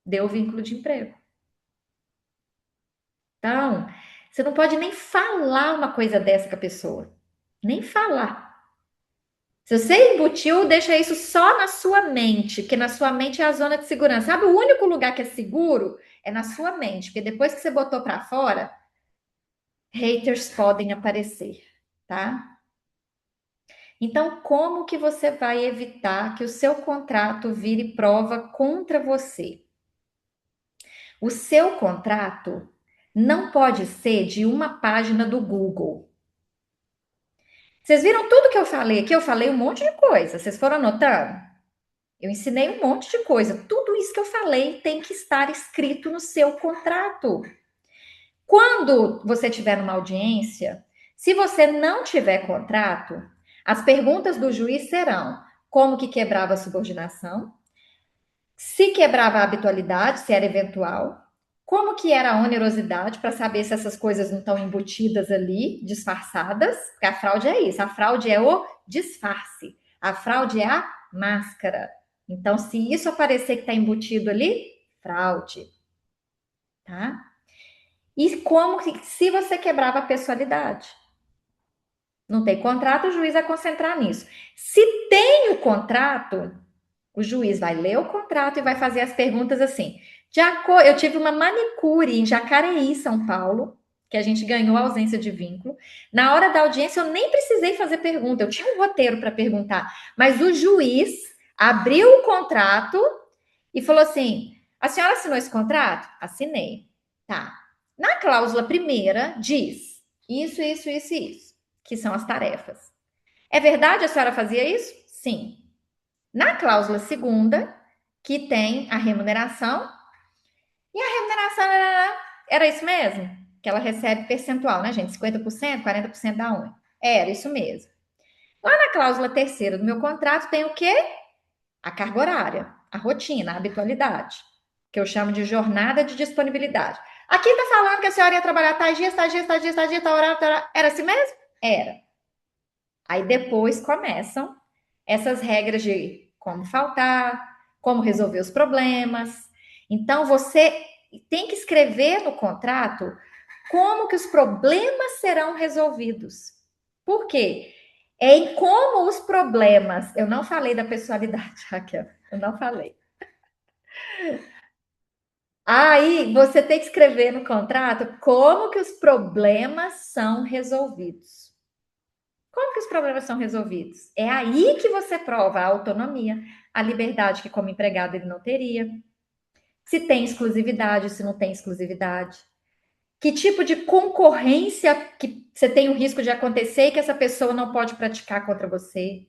Deu o vínculo de emprego. Então, você não pode nem falar uma coisa dessa com a pessoa. Nem falar. Se você embutiu, deixa isso só na sua mente, porque na sua mente é a zona de segurança. Sabe, o único lugar que é seguro é na sua mente, porque depois que você botou para fora, haters podem aparecer, tá? Então, como que você vai evitar que o seu contrato vire prova contra você? O seu contrato não pode ser de uma página do Google. Vocês viram tudo que eu falei aqui? Eu falei um monte de coisa. Vocês foram anotando? Eu ensinei um monte de coisa. Tudo isso que eu falei tem que estar escrito no seu contrato. Quando você tiver numa audiência, se você não tiver contrato, as perguntas do juiz serão: como que quebrava a subordinação? Se quebrava a habitualidade, se era eventual, como que era a onerosidade para saber se essas coisas não estão embutidas ali, disfarçadas, porque a fraude é isso, a fraude é o disfarce, a fraude é a máscara. Então, se isso aparecer que está embutido ali, fraude, tá? E como que, se você quebrava a pessoalidade? Não tem contrato, o juiz vai concentrar nisso. Se tem o contrato, o juiz vai ler o contrato e vai fazer as perguntas assim. Eu tive uma manicure em Jacareí, São Paulo, que a gente ganhou a ausência de vínculo. Na hora da audiência, eu nem precisei fazer pergunta, eu tinha um roteiro para perguntar, mas o juiz abriu o contrato e falou assim: a senhora assinou esse contrato? Assinei. Tá. Na cláusula primeira, diz isso, que são as tarefas. É verdade a senhora fazia isso? Sim. Na cláusula segunda, que tem a remuneração, e a remuneração era isso mesmo? Que ela recebe percentual, né, gente? 50%, 40% da unha. Era isso mesmo. Lá na cláusula terceira do meu contrato tem o quê? A carga horária, a rotina, a habitualidade, que eu chamo de jornada de disponibilidade. Aqui tá falando que a senhora ia trabalhar tais dias, tais dias, tais dias, tais dias, tal horário, tal horário. Era assim mesmo? Era. Aí depois começam essas regras de como faltar, como resolver os problemas. Então você tem que escrever no contrato como que os problemas serão resolvidos. Por quê? É em como os problemas. Eu não falei da pessoalidade, Raquel. Eu não falei. Aí você tem que escrever no contrato como que os problemas são resolvidos. Como que os problemas são resolvidos? É aí que você prova a autonomia, a liberdade que como empregado ele não teria, se tem exclusividade, se não tem exclusividade, que tipo de concorrência que você tem o risco de acontecer e que essa pessoa não pode praticar contra você.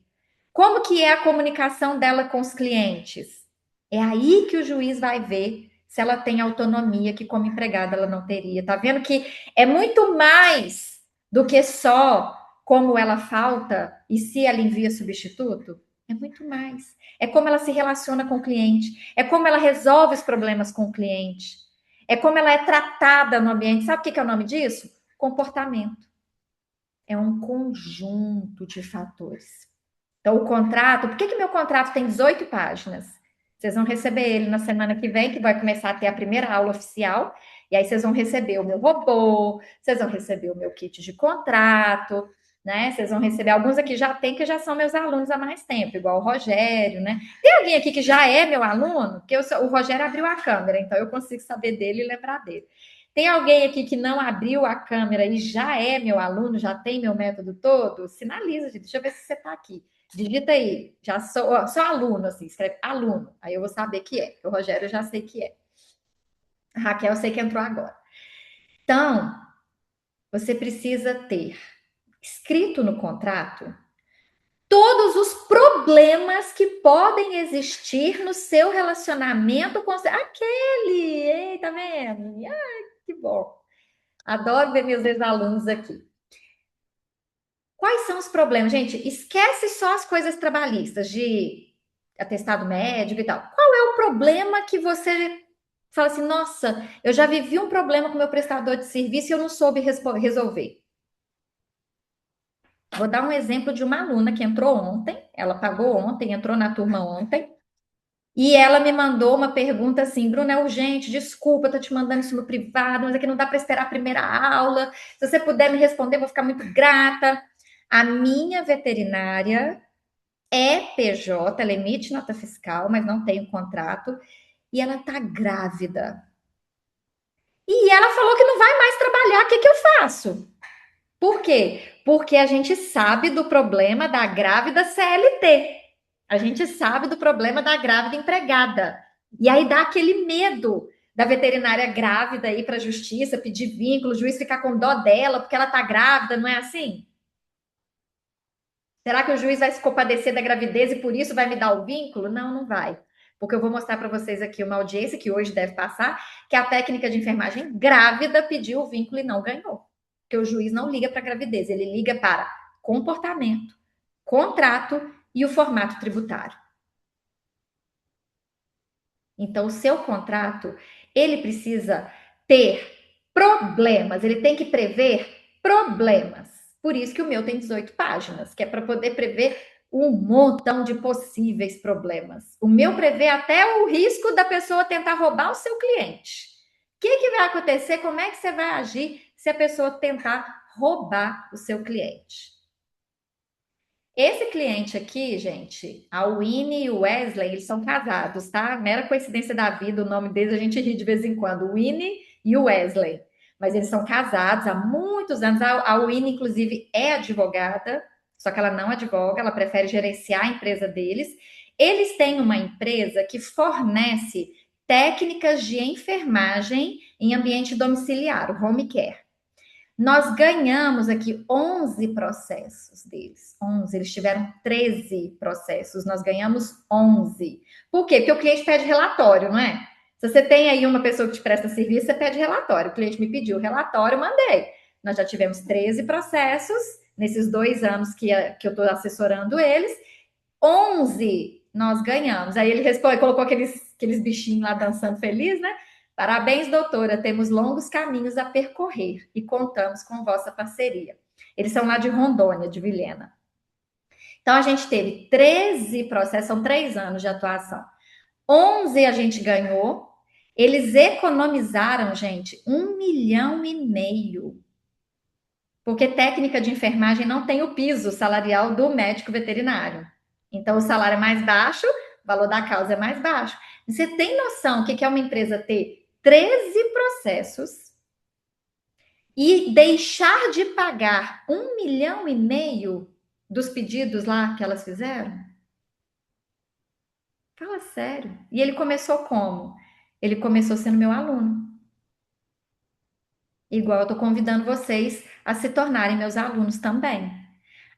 Como que é a comunicação dela com os clientes? É aí que o juiz vai ver se ela tem autonomia que como empregada ela não teria. Tá vendo que é muito mais do que só como ela falta e se ela envia substituto? É muito mais. É como ela se relaciona com o cliente, é como ela resolve os problemas com o cliente, é como ela é tratada no ambiente. Sabe o que é o nome disso? Comportamento. É um conjunto de fatores. Então, o contrato, por que que meu contrato tem 18 páginas? Vocês vão receber ele na semana que vem, que vai começar a ter a primeira aula oficial, e aí vocês vão receber o meu robô, vocês vão receber o meu kit de contrato, né? Vocês vão receber alguns aqui já tem que já são meus alunos há mais tempo, igual o Rogério, né? Tem alguém aqui que já é meu aluno? Porque o Rogério abriu a câmera, então eu consigo saber dele e lembrar dele. Tem alguém aqui que não abriu a câmera e já é meu aluno, já tem meu método todo? Sinaliza, gente. Deixa eu ver se você está aqui. Digita aí, já sou aluno, assim, escreve aluno. Aí eu vou saber que é. O Rogério eu já sei que é. A Raquel eu sei que entrou agora. Então, você precisa ter escrito no contrato todos os problemas que podem existir no seu relacionamento com aquele. Ei, tá vendo? Ai, que bom. Adoro ver meus ex-alunos aqui. Quais são os problemas? Gente, esquece só as coisas trabalhistas, de atestado médico e tal. Qual é o problema que você Fala assim, nossa, eu já vivi um problema com o meu prestador de serviço e eu não soube resolver. Vou dar um exemplo de uma aluna que entrou ontem, ela pagou ontem, entrou na turma ontem, e ela me mandou uma pergunta assim, Bruna, é urgente, desculpa, eu tô te mandando isso no privado, mas aqui não dá para esperar a primeira aula. Se você puder me responder, eu vou ficar muito grata. A minha veterinária é PJ, ela emite nota fiscal, mas não tem o contrato, e ela tá grávida. E ela falou que não vai mais trabalhar, o que que eu faço? Por quê? Porque a gente sabe do problema da grávida CLT. A gente sabe do problema da grávida empregada. E aí dá aquele medo da veterinária grávida ir para a justiça, pedir vínculo, o juiz ficar com dó dela porque ela está grávida, não é assim? Será que o juiz vai se compadecer da gravidez e por isso vai me dar o vínculo? Não, não vai. Porque eu vou mostrar para vocês aqui uma audiência que hoje deve passar, que a técnica de enfermagem grávida pediu o vínculo e não ganhou. Porque o juiz não liga para a gravidez, ele liga para comportamento, contrato e o formato tributário. Então, o seu contrato, ele precisa ter problemas, ele tem que prever problemas. Por isso que o meu tem 18 páginas, que é para poder prever um montão de possíveis problemas. O meu prevê até o risco da pessoa tentar roubar o seu cliente. O que, que vai acontecer? Como é que você vai agir se a pessoa tentar roubar o seu cliente? Esse cliente aqui, gente, a Winnie e o Wesley, eles são casados, tá? Mera coincidência da vida, o nome deles a gente ri de vez em quando, Winnie e o Wesley. Mas eles são casados há muitos anos. A Winnie, inclusive, é advogada, só que ela não advoga, ela prefere gerenciar a empresa deles. Eles têm uma empresa que fornece técnicas de enfermagem em ambiente domiciliar, o home care. Nós ganhamos aqui 11 processos deles. 11. Eles tiveram 13 processos, nós ganhamos 11. Por quê? Porque o cliente pede relatório, não é? Se você tem aí uma pessoa que te presta serviço, você pede relatório. O cliente me pediu o relatório, mandei. Nós já tivemos 13 processos nesses 2 anos que eu estou assessorando eles. 11 nós ganhamos. Aí ele responde, colocou aqueles bichinhos lá dançando feliz, né? Parabéns, doutora. Temos longos caminhos a percorrer e contamos com vossa parceria. Eles são lá de Rondônia, de Vilhena. Então, a gente teve 13 processos, são 3 anos de atuação. 11 a gente ganhou. Eles economizaram, gente, 1,5 milhão. Porque técnica de enfermagem não tem o piso salarial do médico veterinário. Então, o salário é mais baixo, o valor da causa é mais baixo. Você tem noção o que é uma empresa ter 13 processos e deixar de pagar 1,5 milhão dos pedidos lá que elas fizeram? Fala sério. E ele começou como? Ele começou sendo meu aluno. Igual eu estou convidando vocês a se tornarem meus alunos também.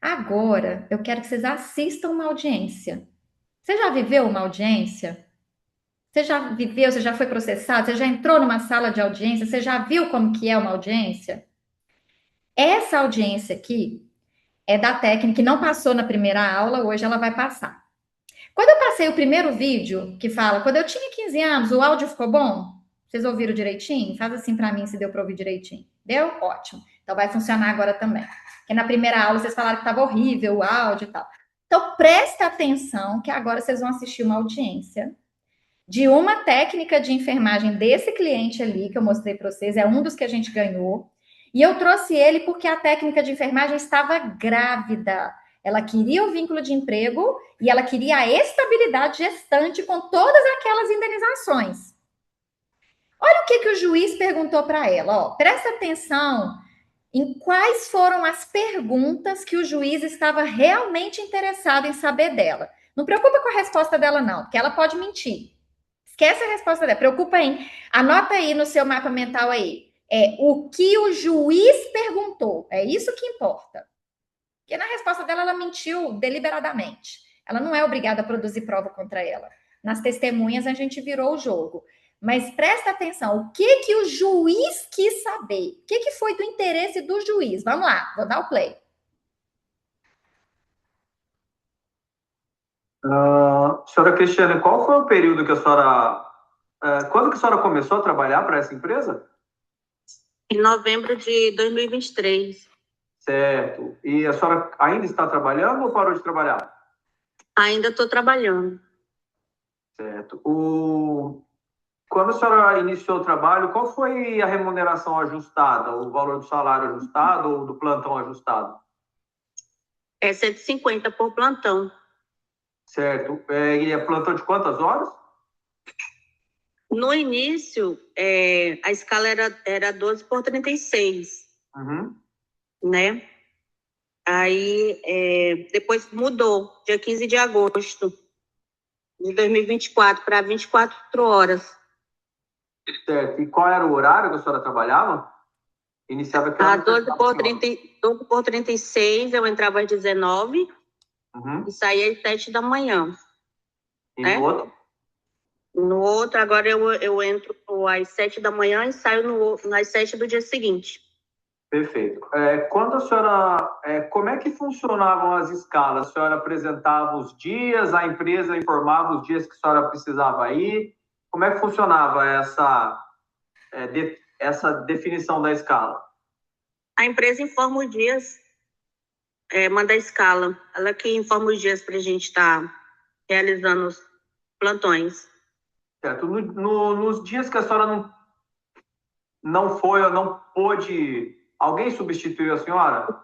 Agora, eu quero que vocês assistam uma audiência. Você já viveu uma audiência? Você já viveu, você já foi processado, você já entrou numa sala de audiência, você já viu como que é uma audiência? Essa audiência aqui é da técnica que não passou na primeira aula, hoje ela vai passar. Quando eu passei o primeiro vídeo que fala, quando eu tinha 15 anos, o áudio ficou bom? Vocês ouviram direitinho? Faz assim para mim se deu para ouvir direitinho. Deu? Ótimo. Então vai funcionar agora também. Porque na primeira aula vocês falaram que estava horrível o áudio e tal. Então presta atenção que agora vocês vão assistir uma audiência de uma técnica de enfermagem desse cliente ali que eu mostrei para vocês, é um dos que a gente ganhou. E eu trouxe ele porque a técnica de enfermagem estava grávida. Ela queria o vínculo de emprego e ela queria a estabilidade gestante com todas aquelas indenizações. Olha o que o juiz perguntou para ela. Ó, presta atenção em quais foram as perguntas que o juiz estava realmente interessado em saber dela. Não preocupa com a resposta dela, não, porque ela pode mentir. Esquece a resposta dela. Preocupa em. Anota aí no seu mapa mental aí. É o que o juiz perguntou. É isso que importa. Porque na resposta dela, ela mentiu deliberadamente. Ela não é obrigada a produzir prova contra ela. Nas testemunhas, a gente virou o jogo. Mas presta atenção, o que o juiz quis saber? O que foi do interesse do juiz? Vamos lá, vou dar o play. Senhora Cristiane, qual foi o período que a senhora Quando que a senhora começou a trabalhar para essa empresa? Em novembro de 2023. Certo. E a senhora ainda está trabalhando ou parou de trabalhar? Ainda estou trabalhando. Certo. Quando a senhora iniciou o trabalho, qual foi a remuneração ajustada? O valor do salário ajustado ou do plantão ajustado? É 150 por plantão. Certo. E é plantão de quantas horas? No início, a escala era 12 por 36, Uhum. né? Aí, depois mudou, dia 15 de agosto de 2024 para 24 horas. Certo. E qual era o horário que a senhora trabalhava? Iniciava que A horas e 12 terminava por que horas? 30, 12 por 36, eu entrava às 19 e Uhum. saía às 7 da manhã, E no né? outro? No outro, agora eu entro às 7 da manhã e saio às 7 do dia seguinte. Perfeito. Quando a senhora, como é que funcionavam as escalas? A senhora apresentava os dias, a empresa informava os dias que a senhora precisava ir? Como é que funcionava essa definição da escala? A empresa informa os dias, manda a escala. Ela que informa os dias para a gente estar realizando os plantões. Certo. Nos dias que a senhora não foi ou não pôde, alguém substituiu a senhora?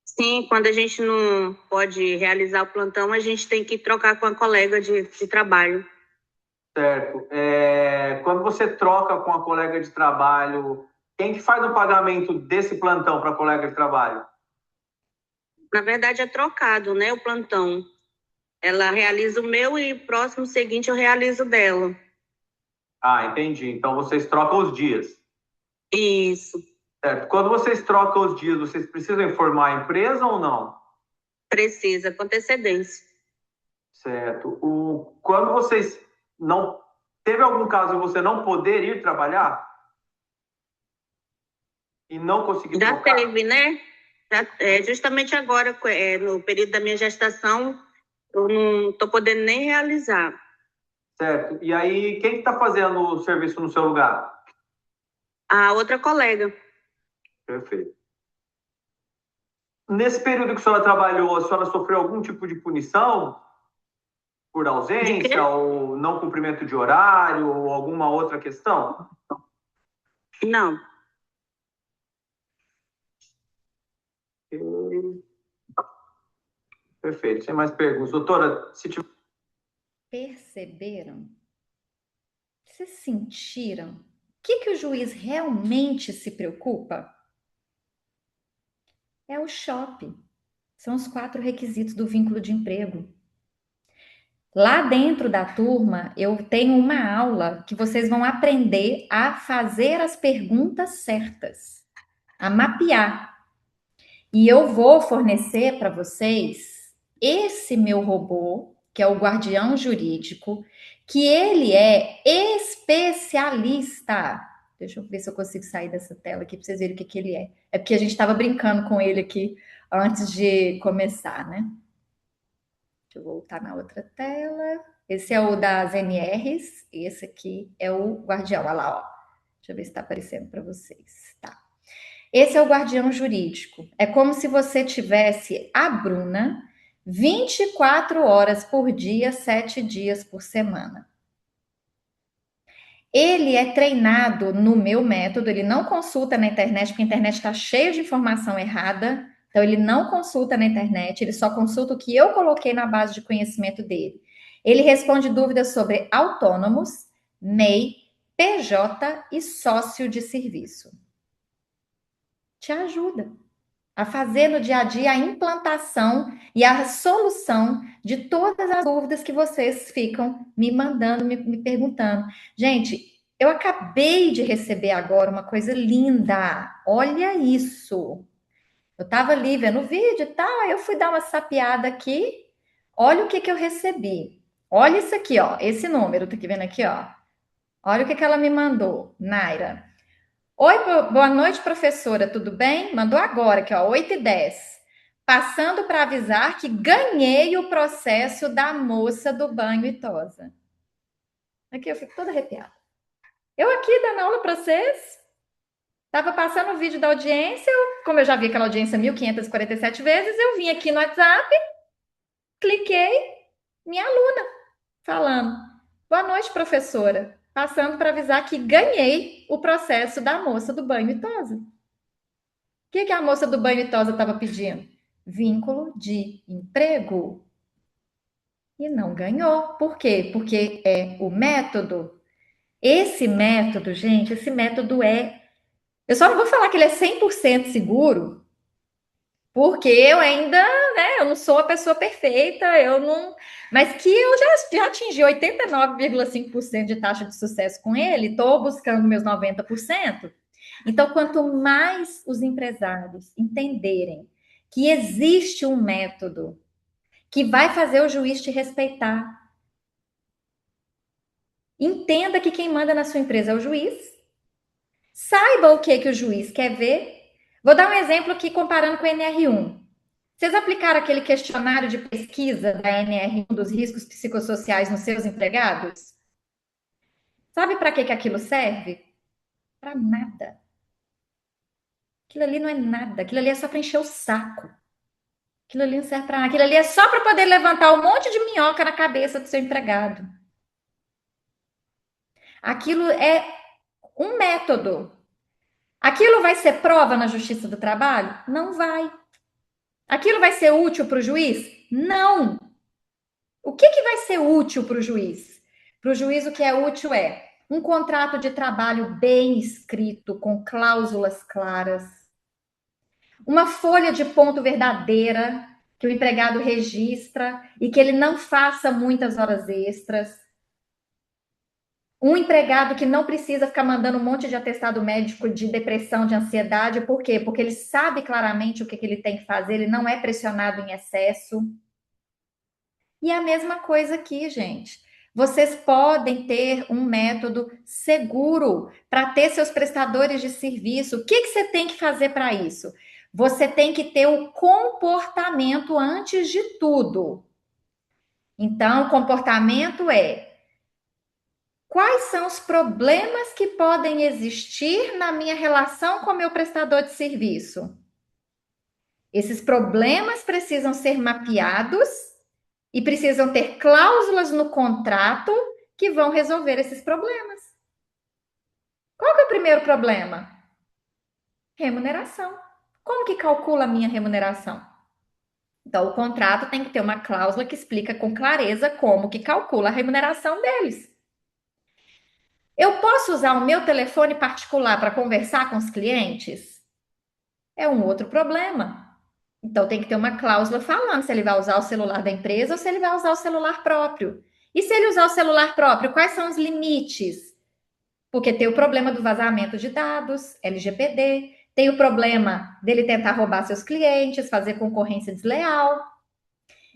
Sim, quando a gente não pode realizar o plantão, a gente tem que trocar com a colega de trabalho. Certo. Quando você troca com a colega de trabalho, quem que faz o pagamento desse plantão para a colega de trabalho? Na verdade, é trocado, né, o plantão. Ela realiza o meu e próximo seguinte eu realizo o dela. Ah, entendi. Então vocês trocam os dias. Isso, Certo. Quando vocês trocam os dias, vocês precisam informar a empresa ou não? precisa, com antecedência. Certo. Quando vocês não. Teve algum caso de você não poder ir trabalhar e não conseguir Já trocar? teve, né? Justamente agora, no período da minha gestação, eu não estou podendo nem realizar. Certo. E aí, quem está fazendo o serviço no seu lugar? A outra colega, Perfeito. Nesse período que a senhora trabalhou, a senhora sofreu algum tipo de punição por de ausência quê? ou não cumprimento de horário ou alguma outra questão? Não. Perfeito. Sem mais perguntas. Doutora, se tiver. Perceberam? Vocês sentiram? O que o juiz realmente se preocupa? É o shopping. São os 4 requisitos do vínculo de emprego. Lá dentro da turma, eu tenho uma aula que vocês vão aprender a fazer as perguntas certas, a mapear. E eu vou fornecer para vocês esse meu robô, que é o guardião jurídico, que ele é especialista. Deixa eu ver se eu consigo sair dessa tela aqui para vocês verem o que ele é. É porque a gente estava brincando com ele aqui antes de começar, né? Deixa eu voltar na outra tela. Esse é o das NRs, esse aqui é o guardião. Olha lá, ó. Deixa eu ver se está aparecendo para vocês. Tá. Esse é o guardião jurídico. É como se você tivesse a Bruna 24 horas por dia, 7 dias por semana. Ele é treinado no meu método, ele não consulta na internet, porque a internet está cheia de informação errada. Então, ele não consulta na internet, ele só consulta o que eu coloquei na base de conhecimento dele. Ele responde dúvidas sobre autônomos, MEI, PJ e sócio de serviço. Te ajuda a fazer no dia a dia a implantação e a solução de todas as dúvidas que vocês ficam me mandando, me perguntando. Gente, eu acabei de receber agora uma coisa linda. Olha isso. Eu estava ali vendo o vídeo e tal, eu fui dar uma sapiada aqui. Olha o que eu recebi. Olha isso aqui, ó. Esse número, tá aqui vendo aqui, ó. Olha o que ela me mandou, Naira. Oi, boa noite, professora, tudo bem? Mandou agora, aqui, ó, 8h10. Passando para avisar que ganhei o processo da moça do banho e tosa. Aqui eu fico toda arrepiada. Eu aqui dando aula para vocês, estava passando o vídeo da audiência, como eu já vi aquela audiência 1.547 vezes, eu vim aqui no WhatsApp, cliquei, minha aluna falando: boa noite, professora. Passando para avisar que ganhei o processo da moça do banho e tosa. O que a moça do banho e tosa estava pedindo? Vínculo de emprego. E não ganhou. Por quê? Porque é o método. Esse método, gente, esse método é. Eu só não vou falar que ele é 100% seguro, porque eu ainda, né, eu não sou a pessoa perfeita, eu não. Mas que eu já atingi 89,5% de taxa de sucesso com ele, estou buscando meus 90%. Então, quanto mais os empresários entenderem que existe um método que vai fazer o juiz te respeitar, entenda que quem manda na sua empresa é o juiz, saiba o que o juiz quer ver. Vou dar um exemplo aqui comparando com o NR1. Vocês aplicaram aquele questionário de pesquisa da NR1 dos riscos psicossociais nos seus empregados? Sabe para que aquilo serve? Para nada. Aquilo ali não é nada. Aquilo ali é só para encher o saco. Aquilo ali não serve para nada. Aquilo ali é só para poder levantar um monte de minhoca na cabeça do seu empregado. Aquilo é um método. Aquilo vai ser prova na Justiça do Trabalho? Não vai. Aquilo vai ser útil para o juiz? Não. O que vai ser útil para o juiz? Para o juiz, o que é útil é um contrato de trabalho bem escrito, com cláusulas claras, uma folha de ponto verdadeira, que o empregado registra e que ele não faça muitas horas extras. Um empregado que não precisa ficar mandando um monte de atestado médico de depressão, de ansiedade. Por quê? Porque ele sabe claramente o que ele tem que fazer, ele não é pressionado em excesso. E a mesma coisa aqui, gente. Vocês podem ter um método seguro para ter seus prestadores de serviço. O que você tem que fazer para isso? Você tem que ter o comportamento antes de tudo. Então, o comportamento é: quais são os problemas que podem existir na minha relação com o meu prestador de serviço? Esses problemas precisam ser mapeados e precisam ter cláusulas no contrato que vão resolver esses problemas. Qual que é o primeiro problema? Remuneração. Como que calcula a minha remuneração? Então, o contrato tem que ter uma cláusula que explica com clareza como que calcula a remuneração deles. Eu posso usar o meu telefone particular para conversar com os clientes? É um outro problema. Então, tem que ter uma cláusula falando se ele vai usar o celular da empresa ou se ele vai usar o celular próprio. E se ele usar o celular próprio, quais são os limites? Porque tem o problema do vazamento de dados, LGPD, tem o problema dele tentar roubar seus clientes, fazer concorrência desleal.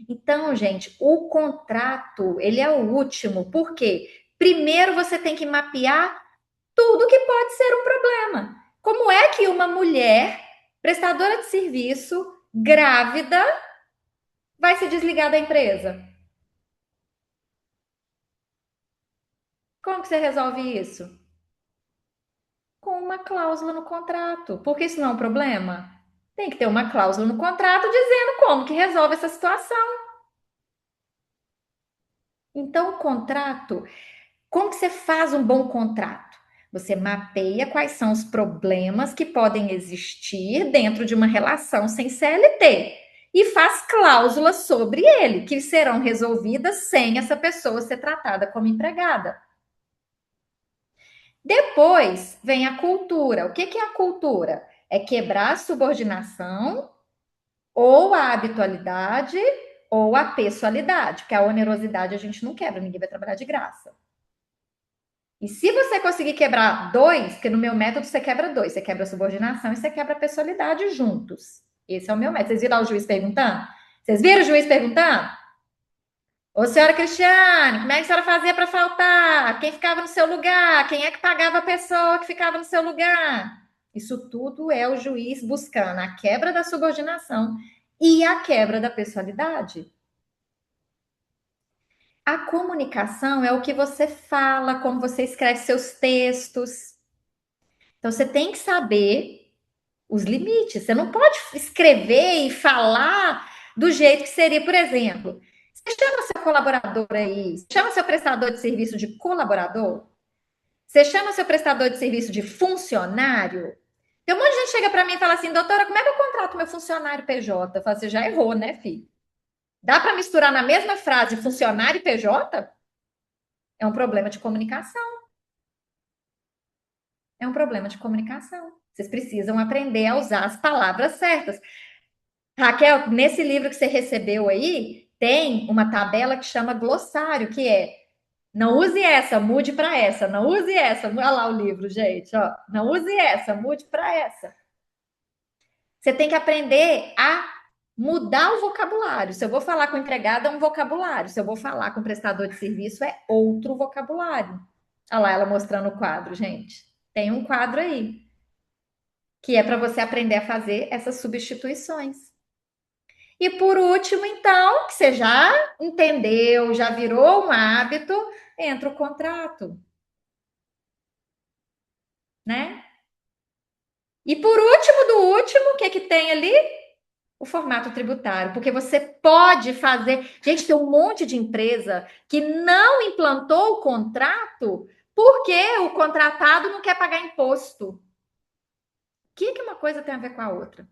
Então, gente, o contrato, ele é o último. Por quê? Primeiro você tem que mapear tudo que pode ser um problema. Como é que uma mulher prestadora de serviço, grávida, vai se desligar da empresa? Como que você resolve isso? Com uma cláusula no contrato. Porque isso não é um problema? Tem que ter uma cláusula no contrato dizendo como que resolve essa situação. Então, o contrato, como que você faz um bom contrato? Você mapeia quais são os problemas que podem existir dentro de uma relação sem CLT e faz cláusulas sobre ele, que serão resolvidas sem essa pessoa ser tratada como empregada. Depois vem a cultura. O que é a cultura? É quebrar a subordinação ou a habitualidade ou a pessoalidade, porque a onerosidade a gente não quebra, ninguém vai trabalhar de graça. E se você conseguir quebrar dois, porque no meu método você quebra dois, você quebra a subordinação e você quebra a pessoalidade juntos. Esse é o meu método. Vocês viram o juiz perguntando? Vocês viram o juiz perguntando? Ô, senhora Cristiane, como é que a senhora fazia para faltar? Quem ficava no seu lugar? Quem é que pagava a pessoa que ficava no seu lugar? Isso tudo é o juiz buscando a quebra da subordinação e a quebra da pessoalidade. A comunicação é o que você fala, como você escreve seus textos. Então, você tem que saber os limites. Você não pode escrever e falar do jeito que seria, por exemplo, você chama seu colaborador aí, chama seu prestador de serviço de colaborador, você chama seu prestador de serviço de funcionário. Tem um monte de gente que chega para mim e fala assim, doutora, como é que eu contrato meu funcionário PJ? Eu falo, você já errou, né, filho? Dá para misturar na mesma frase funcionário e PJ? É um problema de comunicação. É um problema de comunicação. Vocês precisam aprender a usar as palavras certas. Raquel, nesse livro que você recebeu aí, tem uma tabela que chama glossário, que é não use essa, mude para essa. Não use essa. Olha lá o livro, gente. Ó. Não use essa, mude para essa. Você tem que aprender a mudar o vocabulário. Se eu vou falar com o empregado, é um vocabulário. Se eu vou falar com o prestador de serviço, é outro vocabulário. Olha lá ela mostrando o quadro, gente. Tem um quadro aí, que é para você aprender a fazer essas substituições. E por último, então, que você já entendeu, já virou um hábito, entra o contrato, né? E por último do último, o que que tem ali? O formato tributário, porque você pode fazer. Gente, tem um monte de empresa que não implantou o contrato porque o contratado não quer pagar imposto. O que uma coisa tem a ver com a outra?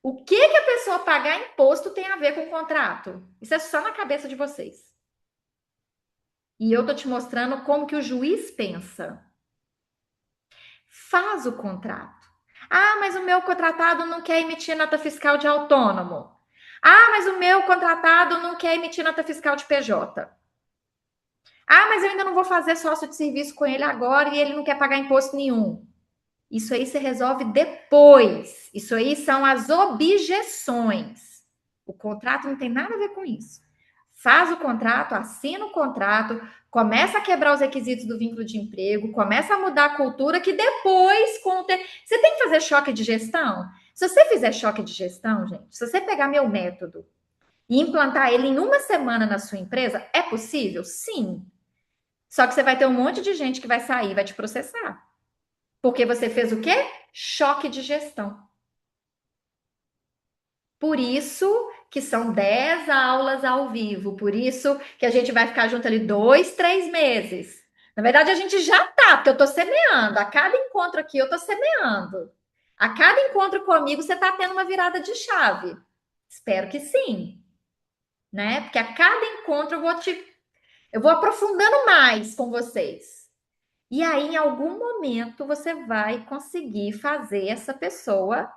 O que a pessoa pagar imposto tem a ver com o contrato? Isso é só na cabeça de vocês. E eu tô te mostrando como que o juiz pensa. Faz o contrato. Ah, mas o meu contratado não quer emitir nota fiscal de autônomo. Ah, mas o meu contratado não quer emitir nota fiscal de PJ. Ah, mas eu ainda não vou fazer sócio de serviço com ele agora e ele não quer pagar imposto nenhum. Isso aí você resolve depois. Isso aí são as objeções. O contrato não tem nada a ver com isso. Faz o contrato, assina o contrato, começa a quebrar os requisitos do vínculo de emprego, começa a mudar a cultura, que depois, você tem que fazer choque de gestão. Se você fizer choque de gestão, gente, se você pegar meu método e implantar ele em uma semana na sua empresa, é possível? Sim. Só que você vai ter um monte de gente que vai sair e vai te processar. Porque você fez o quê? Choque de gestão. Por isso que são 10 aulas ao vivo, por isso que a gente vai ficar junto ali 2, 3 meses. Na verdade, a gente já tá, porque eu tô semeando. A cada encontro aqui, eu tô semeando. A cada encontro comigo, você tá tendo uma virada de chave. Espero que sim. Né? Porque a cada encontro eu vou aprofundando mais com vocês. E aí, em algum momento, você vai conseguir fazer essa pessoa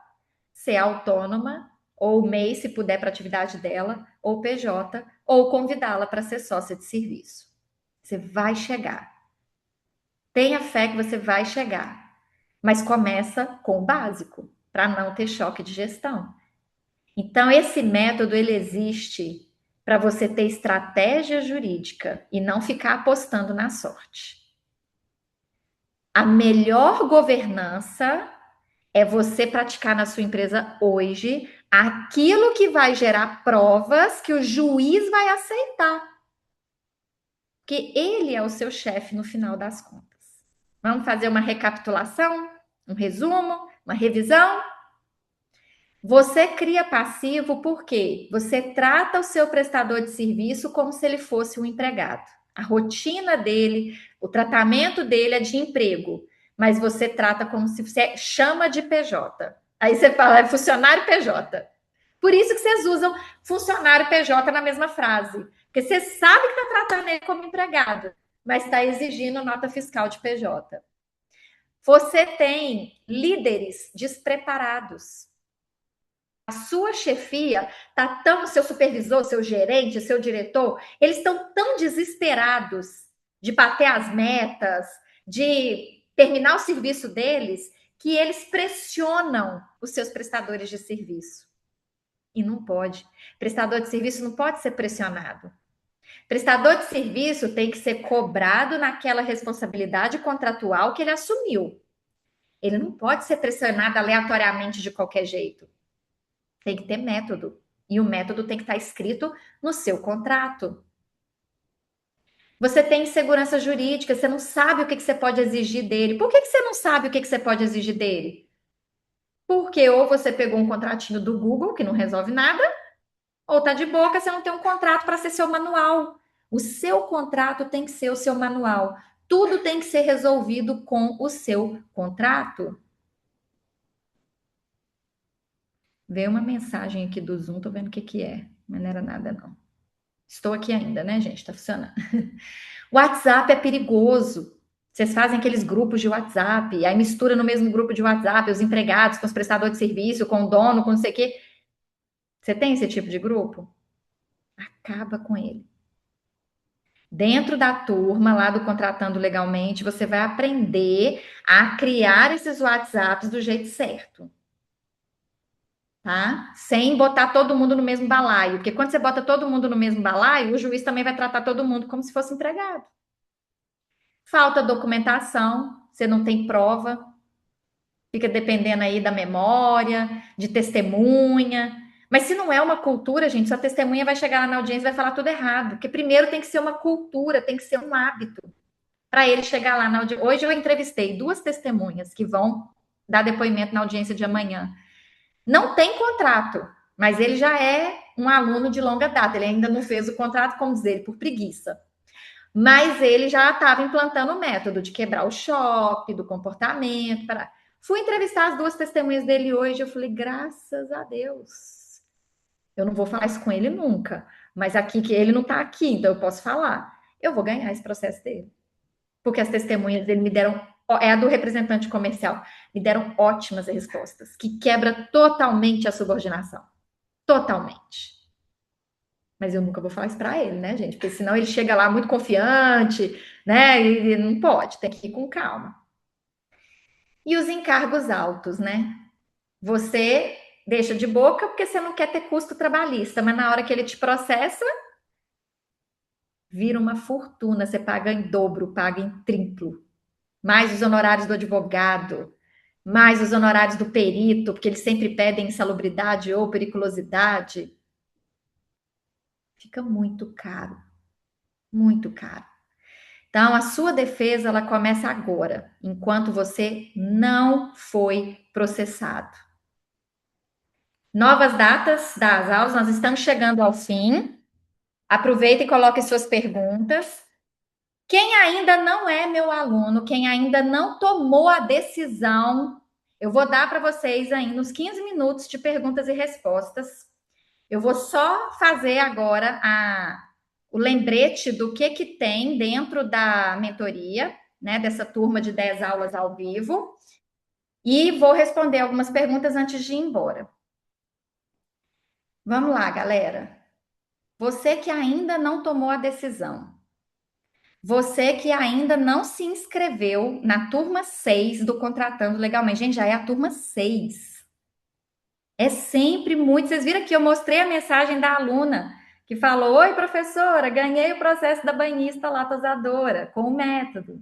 ser autônoma, ou MEI, se puder, para a atividade dela, ou PJ, ou convidá-la para ser sócia de serviço. Você vai chegar. Tenha fé que você vai chegar. Mas começa com o básico, para não ter choque de gestão. Então, esse método, ele existe para você ter estratégia jurídica e não ficar apostando na sorte. A melhor governança é você praticar na sua empresa hoje aquilo que vai gerar provas que o juiz vai aceitar. Porque ele é o seu chefe no final das contas. Vamos fazer uma recapitulação, um resumo, uma revisão? Você cria passivo porque você trata o seu prestador de serviço como se ele fosse um empregado. A rotina dele, o tratamento dele é de emprego, mas você trata como se você chama de PJ. Aí você fala, é funcionário PJ. Por isso que vocês usam funcionário PJ na mesma frase. Porque você sabe que está tratando ele como empregado, mas está exigindo nota fiscal de PJ. Você tem líderes despreparados. A sua chefia tá tão, seu supervisor, seu gerente, seu diretor, eles estão tão desesperados de bater as metas, de terminar o serviço deles, que eles pressionam os seus prestadores de serviço. E não pode. Prestador de serviço não pode ser pressionado. Prestador de serviço tem que ser cobrado naquela responsabilidade contratual que ele assumiu. Ele não pode ser pressionado aleatoriamente de qualquer jeito. Tem que ter método. E o método tem que estar escrito no seu contrato. Você tem insegurança jurídica, você não sabe o que você pode exigir dele. Por que você não sabe o que você pode exigir dele? Porque ou você pegou um contratinho do Google, que não resolve nada, ou tá de boca, você não tem um contrato para ser seu manual. O seu contrato tem que ser o seu manual. Tudo tem que ser resolvido com o seu contrato. Veio uma mensagem aqui do Zoom, tô vendo o que que é, mas não era nada não. Estou aqui ainda, né, gente? Tá funcionando. WhatsApp é perigoso. Vocês fazem aqueles grupos de WhatsApp, aí mistura no mesmo grupo de WhatsApp os empregados com os prestadores de serviço, com o dono, com não sei o quê. Você tem esse tipo de grupo? Acaba com ele. Dentro da turma lá do Contratando Legalmente, você vai aprender a criar esses WhatsApps do jeito certo, tá? Sem botar todo mundo no mesmo balaio, porque quando você bota todo mundo no mesmo balaio, o juiz também vai tratar todo mundo como se fosse empregado. Falta documentação, você não tem prova, fica dependendo aí da memória, de testemunha. Mas se não é uma cultura, gente, sua testemunha vai chegar lá na audiência e vai falar tudo errado. Porque primeiro tem que ser uma cultura, tem que ser um hábito para ele chegar lá na audiência. Hoje eu entrevistei 2 testemunhas que vão dar depoimento na audiência de amanhã. Não tem contrato, mas ele já é um aluno de longa data. Ele ainda não fez o contrato, como dizer, por preguiça. Mas ele já estava implantando o método de quebrar o choque, do comportamento. Fui entrevistar as 2 testemunhas dele hoje. Eu falei, graças a Deus. Eu não vou falar isso com ele nunca. Mas aqui que ele não está aqui, então eu posso falar. Eu vou ganhar esse processo dele. Porque as testemunhas dele me deram. É a do representante comercial. Me deram ótimas respostas, que quebra totalmente a subordinação. Totalmente. Mas eu nunca vou falar isso para ele, né, gente? Porque senão ele chega lá muito confiante, né? E não pode, tem que ir com calma. E os encargos altos, né? Você deixa de boca porque você não quer ter custo trabalhista, mas na hora que ele te processa, vira uma fortuna. Você paga em dobro, paga em triplo. Mais os honorários do advogado, mais os honorários do perito, porque eles sempre pedem insalubridade ou periculosidade. Fica muito caro, muito caro. Então, a sua defesa ela começa agora, enquanto você não foi processado. Novas datas das aulas, nós estamos chegando ao fim. Aproveita e coloque suas perguntas. Quem ainda não é meu aluno, quem ainda não tomou a decisão, eu vou dar para vocês ainda uns 15 minutos de perguntas e respostas. Eu vou só fazer agora o lembrete do que tem dentro da mentoria, né, dessa turma de 10 aulas ao vivo, e vou responder algumas perguntas antes de ir embora. Vamos lá, galera. Você que ainda não tomou a decisão, você que ainda não se inscreveu na turma 6 do Contratando Legalmente. Gente, já é a turma 6. É sempre muito. Vocês viram aqui, eu mostrei a mensagem da aluna que falou: Oi, professora, ganhei o processo da banhista latosadora com o método.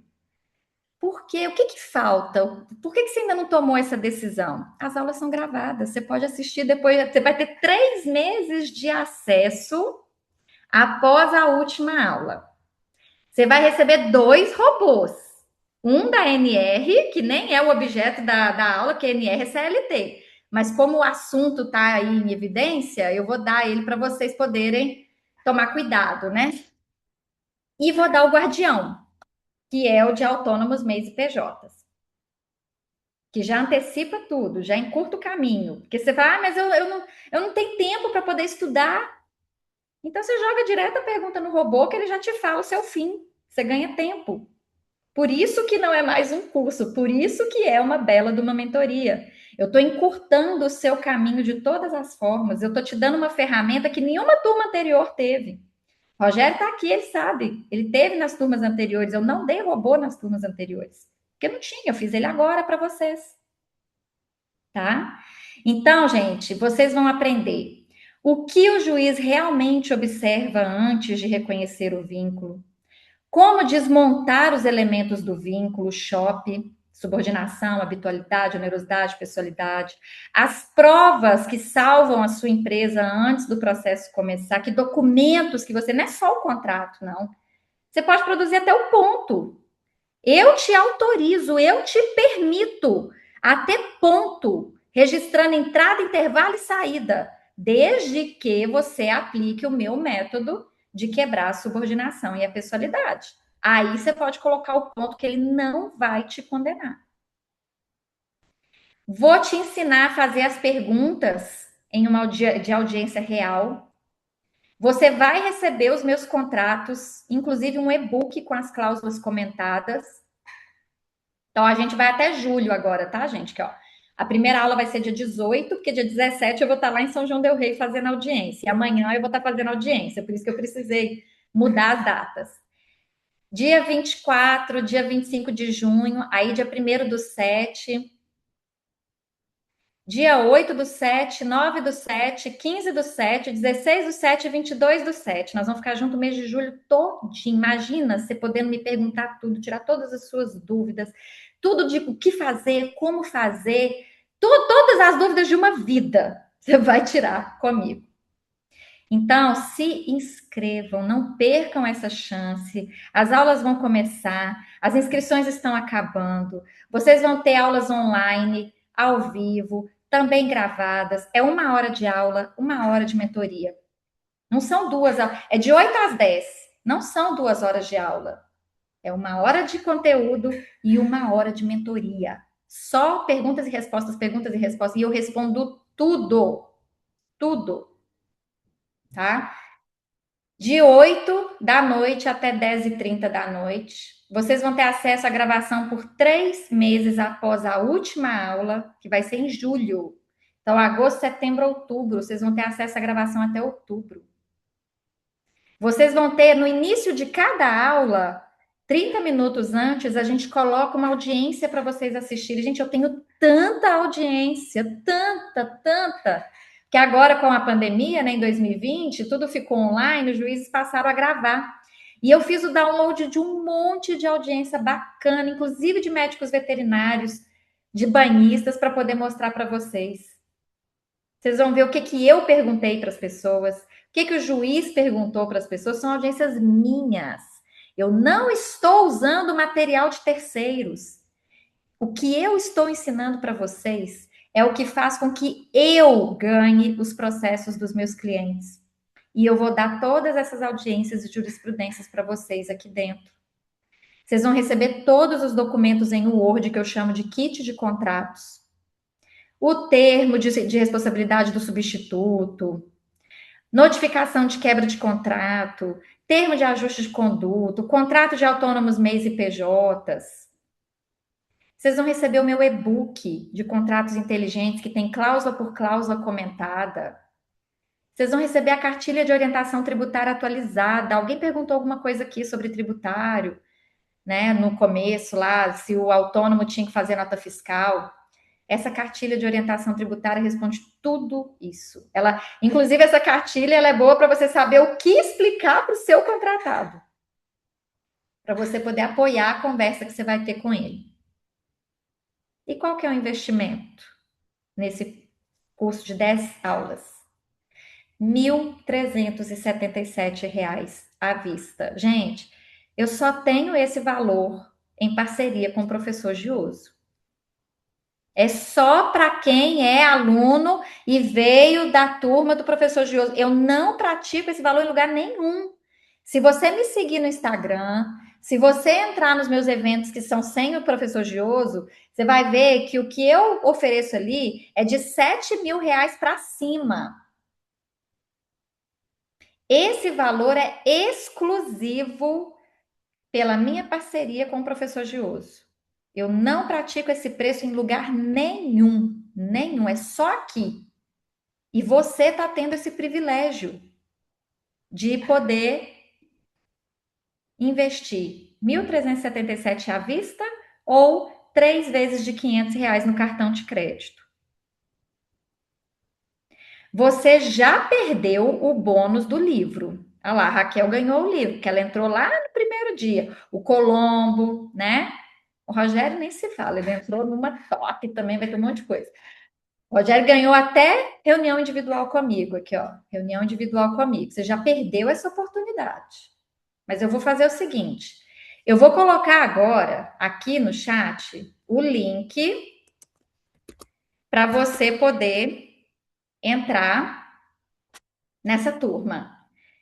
Por quê? O que que falta? Por que que você ainda não tomou essa decisão? As aulas são gravadas, você pode assistir depois. Você vai ter 3 meses de acesso após a última aula. Você vai receber 2 robôs. Um da NR, que nem é o objeto da aula, que NR é CLT. Mas como o assunto está aí em evidência, eu vou dar ele para vocês poderem tomar cuidado, né? E vou dar o guardião, que é o de autônomos, MEIs e PJs. Que já antecipa tudo, já encurta o caminho. Porque você fala, mas eu não tenho tempo para poder estudar. Então você joga direto a pergunta no robô, que ele já te fala o seu fim. Você ganha tempo. Por isso que não é mais um curso, por isso que é uma bela de uma mentoria. Eu estou encurtando o seu caminho de todas as formas. Eu estou te dando uma ferramenta que nenhuma turma anterior teve. O Rogério está aqui, ele sabe. Ele teve nas turmas anteriores. Eu não dei robô nas turmas anteriores. Porque não tinha, eu fiz ele agora para vocês. Tá? Então, gente, vocês vão aprender o que o juiz realmente observa antes de reconhecer o vínculo. Como desmontar os elementos do vínculo, SHOP, subordinação, habitualidade, onerosidade, pessoalidade, as provas que salvam a sua empresa antes do processo começar, que documentos que você, não é só o contrato, não. Você pode produzir até o ponto. Eu te autorizo, eu te permito até ponto, registrando entrada, intervalo e saída, desde que você aplique o meu método de quebrar a subordinação e a pessoalidade. Aí você pode colocar o ponto que ele não vai te condenar. Vou te ensinar a fazer as perguntas em uma de audiência real. Você vai receber os meus contratos, inclusive um e-book com as cláusulas comentadas. Então, a gente vai até julho agora, tá, gente? Que, ó, a primeira aula vai ser dia 18, porque dia 17 eu vou estar lá em São João del Rei fazendo audiência. E amanhã eu vou estar fazendo audiência, por isso que eu precisei mudar as datas. Dia 24, dia 25 de junho, aí dia 1º do 7, dia 8 do 7, 9 do 7, 15 do 7, 16 do 7 e 22 do 7. Nós vamos ficar junto o mês de julho todinho. Imagina você podendo me perguntar tudo, tirar todas as suas dúvidas, tudo de o que fazer, como fazer, todas as dúvidas de uma vida você vai tirar comigo. Então, se inscrevam, não percam essa chance. As aulas vão começar, as inscrições estão acabando. Vocês vão ter aulas online, ao vivo, também gravadas. É 1 hora de aula, 1 hora de mentoria. Não são 2 aulas, é de 8 às 10. Não são 2 horas de aula. É 1 hora de conteúdo e 1 hora de mentoria. Só perguntas e respostas, perguntas e respostas. E eu respondo tudo. Tudo. Tá? De 8 da noite até 10h30 da noite. Vocês vão ter acesso à gravação por 3 meses após a última aula, que vai ser em julho. Então, agosto, setembro, outubro. Vocês vão ter acesso à gravação até outubro. Vocês vão ter, no início de cada aula, 30 minutos antes, a gente coloca uma audiência para vocês assistirem. Gente, eu tenho tanta audiência, tanta, que agora com a pandemia, né, em 2020, tudo ficou online, os juízes passaram a gravar. E eu fiz o download de um monte de audiência bacana, inclusive de médicos veterinários, de banhistas, para poder mostrar para vocês. Vocês vão ver o que eu perguntei para as pessoas, o que o juiz perguntou para as pessoas, são audiências minhas. Eu não estou usando material de terceiros. O que eu estou ensinando para vocês é o que faz com que eu ganhe os processos dos meus clientes. E eu vou dar todas essas audiências e jurisprudências para vocês aqui dentro. Vocês vão receber todos os documentos em Word, que eu chamo de kit de contratos. O termo de responsabilidade do substituto, notificação de quebra de contrato, termo de ajuste de conduta, contrato de autônomos MEIs e PJs. Vocês vão receber o meu e-book de contratos inteligentes, que tem cláusula por cláusula comentada. Vocês vão receber a cartilha de orientação tributária atualizada. Alguém perguntou alguma coisa aqui sobre tributário, né? No começo lá, se o autônomo tinha que fazer nota fiscal. Essa cartilha de orientação tributária responde tudo isso. Ela, inclusive, essa cartilha ela é boa para você saber o que explicar para o seu contratado, para você poder apoiar a conversa que você vai ter com ele. E qual que é o investimento nesse curso de 10 aulas? R$ 1.377 à vista. Gente, eu só tenho esse valor em parceria com o professor Gioso. É só para quem é aluno e veio da turma do professor Gioso. Eu não pratico esse valor em lugar nenhum. Se você me seguir no Instagram, se você entrar nos meus eventos que são sem o professor Gioso, você vai ver que o que eu ofereço ali é de R$ 7.000 para cima. Esse valor é exclusivo pela minha parceria com o professor Gioso. Eu não pratico esse preço em lugar nenhum, é só aqui. E você está tendo esse privilégio de poder investir R$ 1.377 à vista ou 3 vezes de R$ 500 no cartão de crédito. Você já perdeu o bônus do livro. Olha lá, a Raquel ganhou o livro, que ela entrou lá no primeiro dia. O Colombo, né? O Rogério nem se fala, ele entrou numa top também, vai ter um monte de coisa. O Rogério ganhou até reunião individual comigo, aqui, ó. Reunião individual comigo. Você já perdeu essa oportunidade. Mas eu vou fazer o seguinte: eu vou colocar agora aqui no chat o link para você poder entrar nessa turma.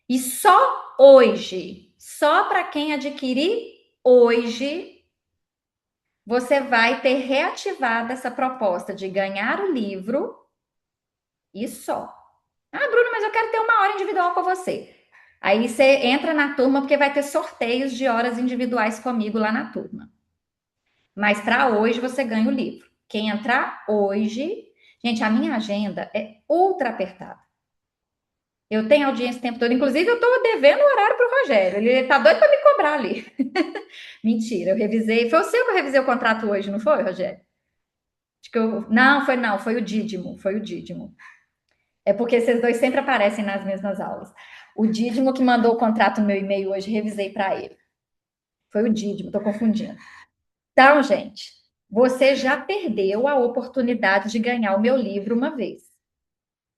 E só hoje, só para quem adquirir hoje, você vai ter reativado essa proposta de ganhar o livro e só. Ah, Bruno, mas eu quero ter uma hora individual com você. Aí você entra na turma porque vai ter sorteios de horas individuais comigo lá na turma. Mas para hoje você ganha o livro. Quem entrar hoje, gente, a minha agenda é ultra apertada. Eu tenho audiência o tempo todo. Inclusive, eu estou devendo o horário para o Rogério. Ele está doido para me cobrar ali. Mentira, eu revisei. Foi o seu que eu revisei o contrato hoje, não foi, Rogério? Acho que eu... Não, foi o Dídimo. Foi o Dídimo. É porque esses dois sempre aparecem nas mesmas aulas. O Dídimo que mandou o contrato no meu e-mail hoje, revisei para ele. Foi o Dídimo, estou confundindo. Então, gente, você já perdeu a oportunidade de ganhar o meu livro uma vez.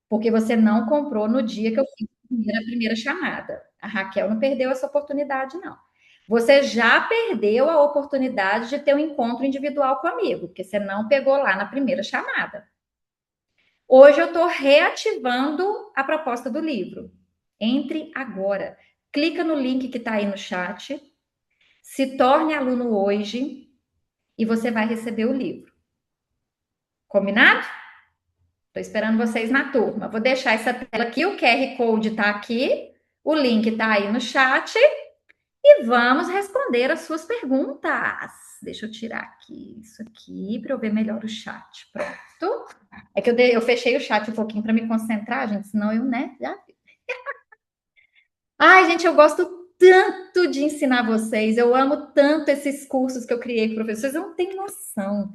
Porque você não comprou no dia que eu fiz a primeira chamada. A Raquel não perdeu essa oportunidade, não. Você já perdeu a oportunidade de ter um encontro individual comigo, porque você não pegou lá na primeira chamada. Hoje eu estou reativando a proposta do livro. Entre agora. Clica no link que está aí no chat. Se torne aluno hoje e você vai receber o livro. Combinado? Estou esperando vocês na turma. Vou deixar essa tela aqui, o QR Code está aqui, o link está aí no chat e vamos responder as suas perguntas. Deixa eu tirar aqui isso aqui para eu ver melhor o chat. Pronto. É que eu fechei o chat um pouquinho para me concentrar, gente, senão eu, né, já... Ai, gente, eu gosto tanto de ensinar vocês, eu amo tanto esses cursos que eu criei com professores, eu não tenho noção.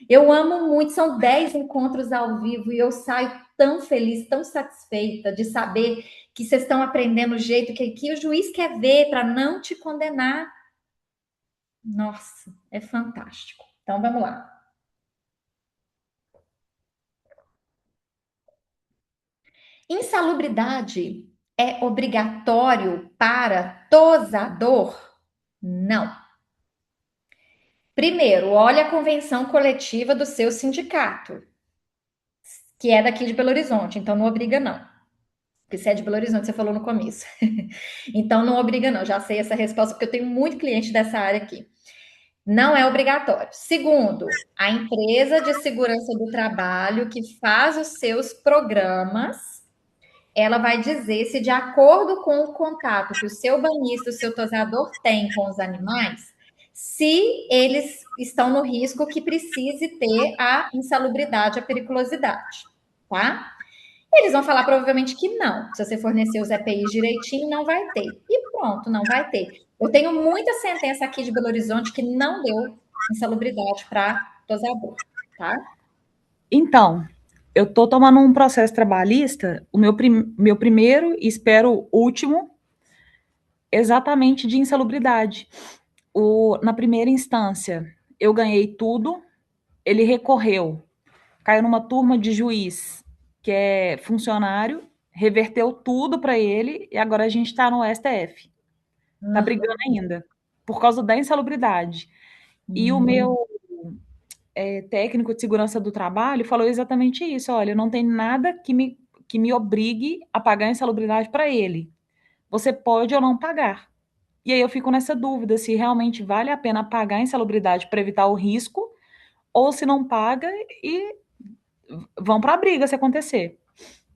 Eu amo muito, são 10 encontros ao vivo e eu saio tão feliz, tão satisfeita de saber que vocês estão aprendendo o jeito que o juiz quer ver para não te condenar. Nossa, é fantástico. Então vamos lá. Insalubridade é obrigatório para tosador? Não. Primeiro, olha a convenção coletiva do seu sindicato, que é daqui de Belo Horizonte, então não obriga, não. Porque se é de Belo Horizonte, você falou no começo. Então não obriga, não. Já sei essa resposta, porque eu tenho muito cliente dessa área aqui. Não é obrigatório. Segundo, a empresa de segurança do trabalho que faz os seus programas, ela vai dizer se, de acordo com o contato que o seu banhista, o seu tosador tem com os animais, se eles estão no risco que precise ter a insalubridade, a periculosidade, tá? Eles vão falar provavelmente que não. Se você fornecer os EPIs direitinho, não vai ter. E pronto, não vai ter. Eu tenho muita sentença aqui de Belo Horizonte que não deu insalubridade para tosador, tá? Então, eu estou tomando um processo trabalhista, o meu primeiro e espero último, exatamente de insalubridade. Na primeira instância, eu ganhei tudo, ele recorreu, caiu numa turma de juiz, que é funcionário, reverteu tudo para ele, e agora a gente está no STF. Está brigando ainda, por causa da insalubridade. E o meu técnico de segurança do trabalho falou exatamente isso: olha, não tem nada que me obrigue a pagar a insalubridade para ele. Você pode ou não pagar. E aí eu fico nessa dúvida se realmente vale a pena pagar a insalubridade para evitar o risco, ou se não paga e vão para a briga se acontecer.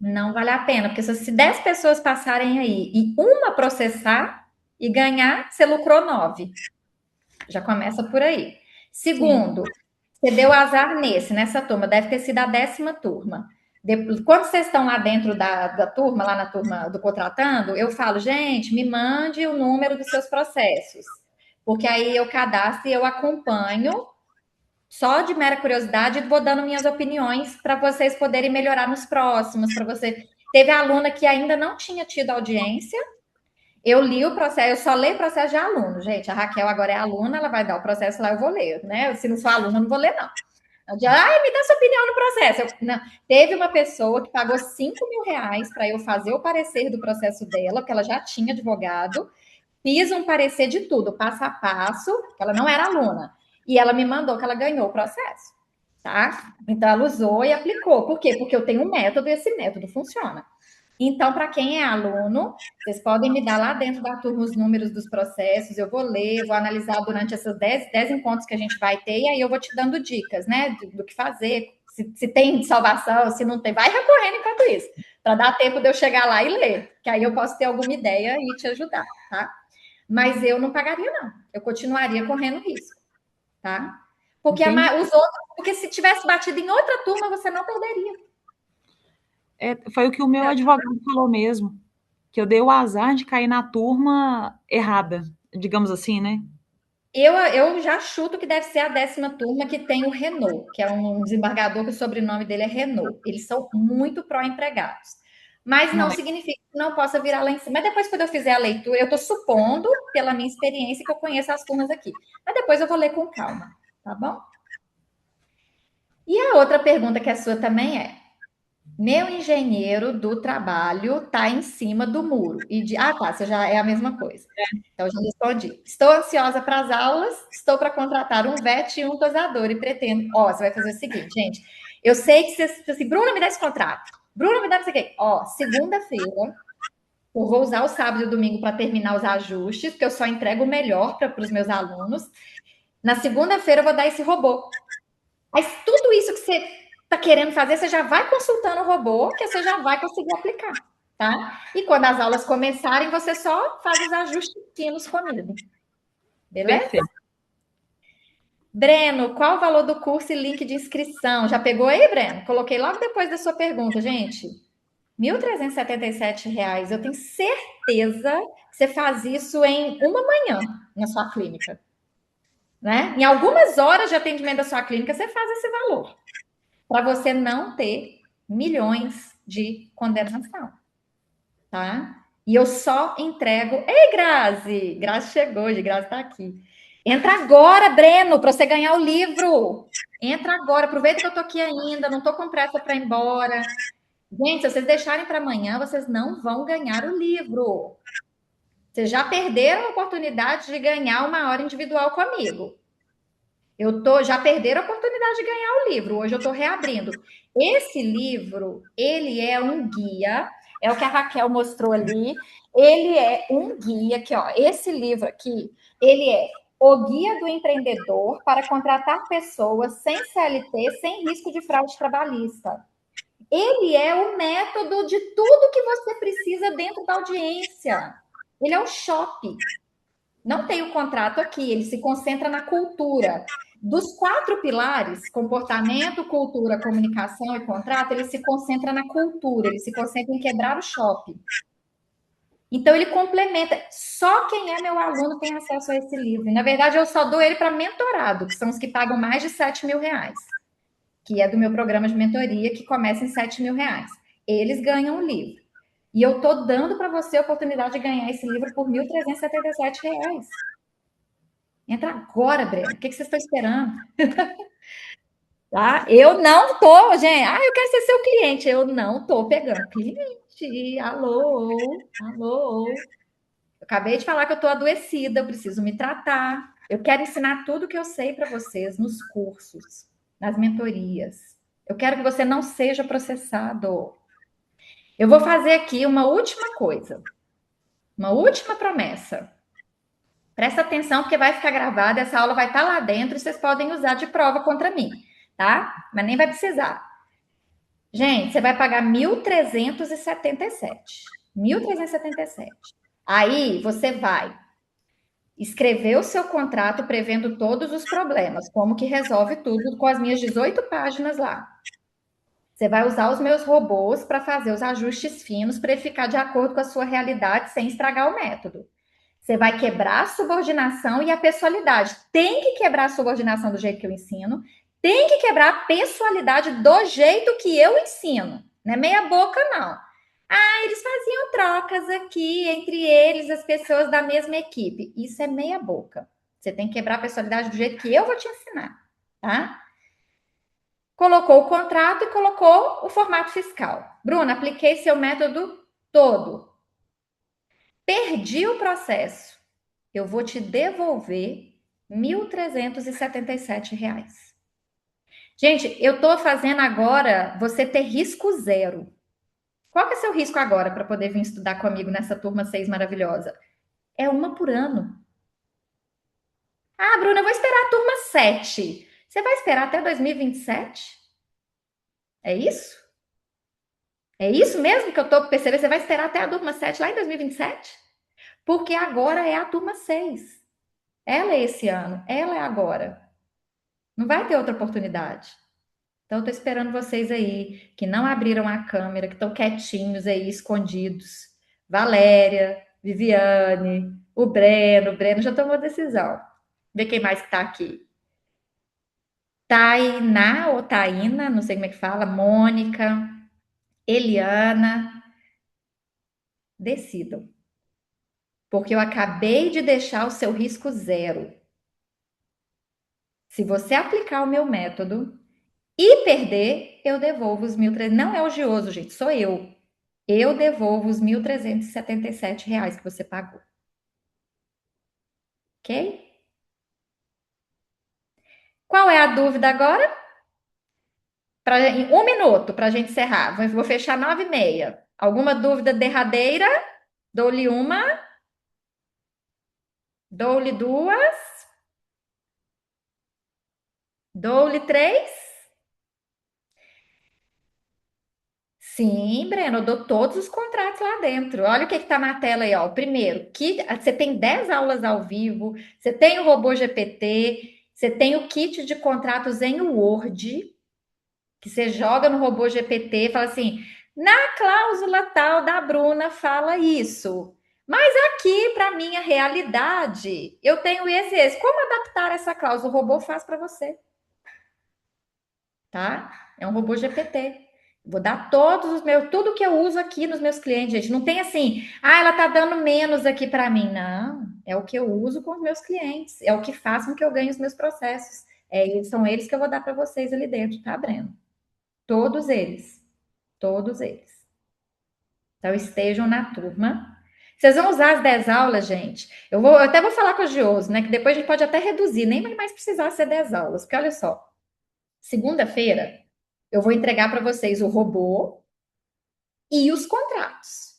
Não vale a pena, porque se 10 pessoas passarem aí e uma processar e ganhar, você lucrou 9. Já começa por aí. Segundo, você deu azar nessa turma, deve ter sido a 10ª turma. Quando vocês estão lá dentro da turma, lá na turma do contratando, eu falo, gente, me mande o número dos seus processos. Porque aí eu cadastro e eu acompanho, só de mera curiosidade, vou dando minhas opiniões para vocês poderem melhorar nos próximos. Para você. Teve aluna que ainda não tinha tido audiência. Eu li o processo, eu só leio o processo de aluno, gente. A Raquel agora é aluna, ela vai dar o processo lá, eu vou ler, né? Se não for aluna, eu não vou ler, não. Ai, me dá sua opinião no processo. Não. Teve uma pessoa que pagou R$5.000 para eu fazer o parecer do processo dela, porque ela já tinha advogado. Fiz um parecer de tudo, passo a passo, ela não era aluna. E ela me mandou que ela ganhou o processo, tá? Então ela usou e aplicou. Por quê? Porque eu tenho um método e esse método funciona. Então, para quem é aluno, vocês podem me dar lá dentro da turma os números dos processos, eu vou ler, vou analisar durante esses 10 encontros que a gente vai ter, e aí eu vou te dando dicas, né, do que fazer, se tem salvação, se não tem, vai recorrendo enquanto isso, para dar tempo de eu chegar lá e ler, que aí eu posso ter alguma ideia e te ajudar, tá? Mas eu não pagaria, não. Eu continuaria correndo risco, tá? Porque os outros, porque se tivesse batido em outra turma, você não perderia. Foi o que o meu advogado falou mesmo, que eu dei o azar de cair na turma errada, digamos assim, né? Eu já chuto que deve ser a 10ª turma que tem o Renault, que é um desembargador que o sobrenome dele é Renault. Eles são muito pró-empregados. Mas não significa que não possa virar lá em cima. Mas depois, quando eu fizer a leitura, eu estou supondo, pela minha experiência, que eu conheço as turmas aqui. Mas depois eu vou ler com calma, tá bom? E a outra pergunta que é sua também é: meu engenheiro do trabalho está em cima do muro. Ah, tá, você já é a mesma coisa. Então, eu já respondi. Estou ansiosa para as aulas, estou para contratar um VET e um tosador e pretendo. Ó, você vai fazer o seguinte, gente. Eu sei que você assim, Bruna, me dá esse contrato. Bruna, me dá isso aqui. Ó, segunda-feira, eu vou usar o sábado e o domingo para terminar os ajustes, porque eu só entrego o melhor para os meus alunos. Na segunda-feira, eu vou dar esse robô. Mas tudo isso que você está querendo fazer, você já vai consultando o robô, que você já vai conseguir aplicar, tá? E quando as aulas começarem, você só faz os ajustes finos comigo. Beleza? Perfeito. Breno, qual o valor do curso e link de inscrição? Já pegou aí, Breno? Coloquei logo depois da sua pergunta, gente. R$ 1.377. Eu tenho certeza que você faz isso em uma manhã na sua clínica. Né? Em algumas horas de atendimento da sua clínica, você faz esse valor. Para você não ter milhões de condenação. Tá? E eu só entrego. Ei, Grazi! Grazi chegou, Grazi está aqui. Entra agora, Breno, para você ganhar o livro. Entra agora, aproveita que eu tô aqui ainda, não tô com pressa para ir embora. Gente, se vocês deixarem para amanhã, vocês não vão ganhar o livro. Vocês já perderam a oportunidade de ganhar uma hora individual comigo. Já perderam a oportunidade de ganhar o livro. Hoje eu estou reabrindo. Esse livro, ele é um guia, é o que a Raquel mostrou ali. Ele é um guia aqui, ó. Esse livro aqui, ele é o Guia do Empreendedor para contratar pessoas sem CLT, sem risco de fraude trabalhista. Ele é o método de tudo que você precisa dentro da audiência. Ele é o shopping. Não tem o contrato aqui, ele se concentra na cultura. Dos 4 pilares, comportamento, cultura, comunicação e contrato, ele se concentra na cultura, ele se concentra em quebrar o shopping. Então, ele complementa. Só quem é meu aluno tem acesso a esse livro. Na verdade, eu só dou ele para mentorado, que são os que pagam mais de R$7.000, que é do meu programa de mentoria, que começa em R$7.000. Eles ganham o livro. E eu estou dando para você a oportunidade de ganhar esse livro por R$1.377. Entra agora, Breno. O que vocês estão esperando? Tá? Eu não tô, gente. Eu quero ser seu cliente. Eu não tô pegando cliente. Alô, alô. Eu acabei de falar que eu tô adoecida, eu preciso me tratar. Eu quero ensinar tudo que eu sei para vocês nos cursos, nas mentorias. Eu quero que você não seja processado. Eu vou fazer aqui uma última coisa. Uma última promessa. Presta atenção, porque vai ficar gravada, essa aula vai estar lá dentro e vocês podem usar de prova contra mim, tá? Mas nem vai precisar. Gente, você vai pagar 1.377. 1.377. Aí você vai escrever o seu contrato prevendo todos os problemas, como que resolve tudo com as minhas 18 páginas lá. Você vai usar os meus robôs para fazer os ajustes finos para ele ficar de acordo com a sua realidade sem estragar o método. Você vai quebrar a subordinação e a pessoalidade. Tem que quebrar a subordinação do jeito que eu ensino, tem que quebrar a pessoalidade do jeito que eu ensino. Não é meia boca, não. Eles faziam trocas aqui entre eles, as pessoas da mesma equipe. Isso é meia boca. Você tem que quebrar a personalidade do jeito que eu vou te ensinar, tá? Colocou o contrato e colocou o formato fiscal. Bruna, apliquei seu método todo. Perdi o processo. eu vou te devolver R$ 1.377. Gente, eu estou fazendo agora você ter risco zero. Qual que é seu risco agora para poder vir estudar comigo nessa turma 6 maravilhosa? É uma por ano. Ah, Bruna, eu vou esperar a turma 7. Você vai esperar até 2027? É isso? É isso mesmo que eu estou percebendo? Você vai esperar até a turma 7 lá em 2027? Porque agora é a turma 6. Ela é esse ano, ela é agora. Não vai ter outra oportunidade. Então, eu tô esperando vocês aí, que não abriram a câmera, que estão quietinhos aí, escondidos. Valéria, Viviane, o Breno já tomou decisão. Vê quem mais que tá aqui. Tainá ou Taína, não sei como é que fala, Mônica, Eliana, decidam. Porque eu acabei de deixar o seu risco zero. Se você aplicar o meu método e perder, eu devolvo os 1.300. Não é o Gioso, gente, sou eu. Eu devolvo os R$ 1.377 que você pagou. Ok? Qual é a dúvida agora? Em 1 minuto para a gente encerrar. Vou fechar 9h30. Alguma dúvida derradeira? Dou-lhe uma. Dou-lhe duas. Dou-lhe três. Sim, Breno, eu dou todos os contratos lá dentro. Olha o que está na tela aí, ó. O primeiro, que você tem 10 aulas ao vivo, você tem o robô GPT, você tem o kit de contratos em Word, que você joga no robô GPT e fala assim: na cláusula tal da Bruna fala isso. Mas aqui, para minha realidade, eu tenho esse e esse. Como adaptar essa cláusula? O robô faz para você. Tá? É um robô GPT. Vou dar todos os meus, tudo que eu uso aqui nos meus clientes, gente. Não tem assim, ela tá dando menos aqui para mim. Não, é o que eu uso com os meus clientes. É o que faz com que eu ganhe os meus processos. São eles que eu vou dar para vocês ali dentro, tá, Breno? Todos eles. Todos eles. Então, estejam na turma. Vocês vão usar as 10 aulas, gente. Eu até vou falar com o Gioso, né? Que depois a gente pode até reduzir, nem vai mais precisar ser 10 aulas. Porque olha só, segunda-feira eu vou entregar para vocês o robô e os contratos.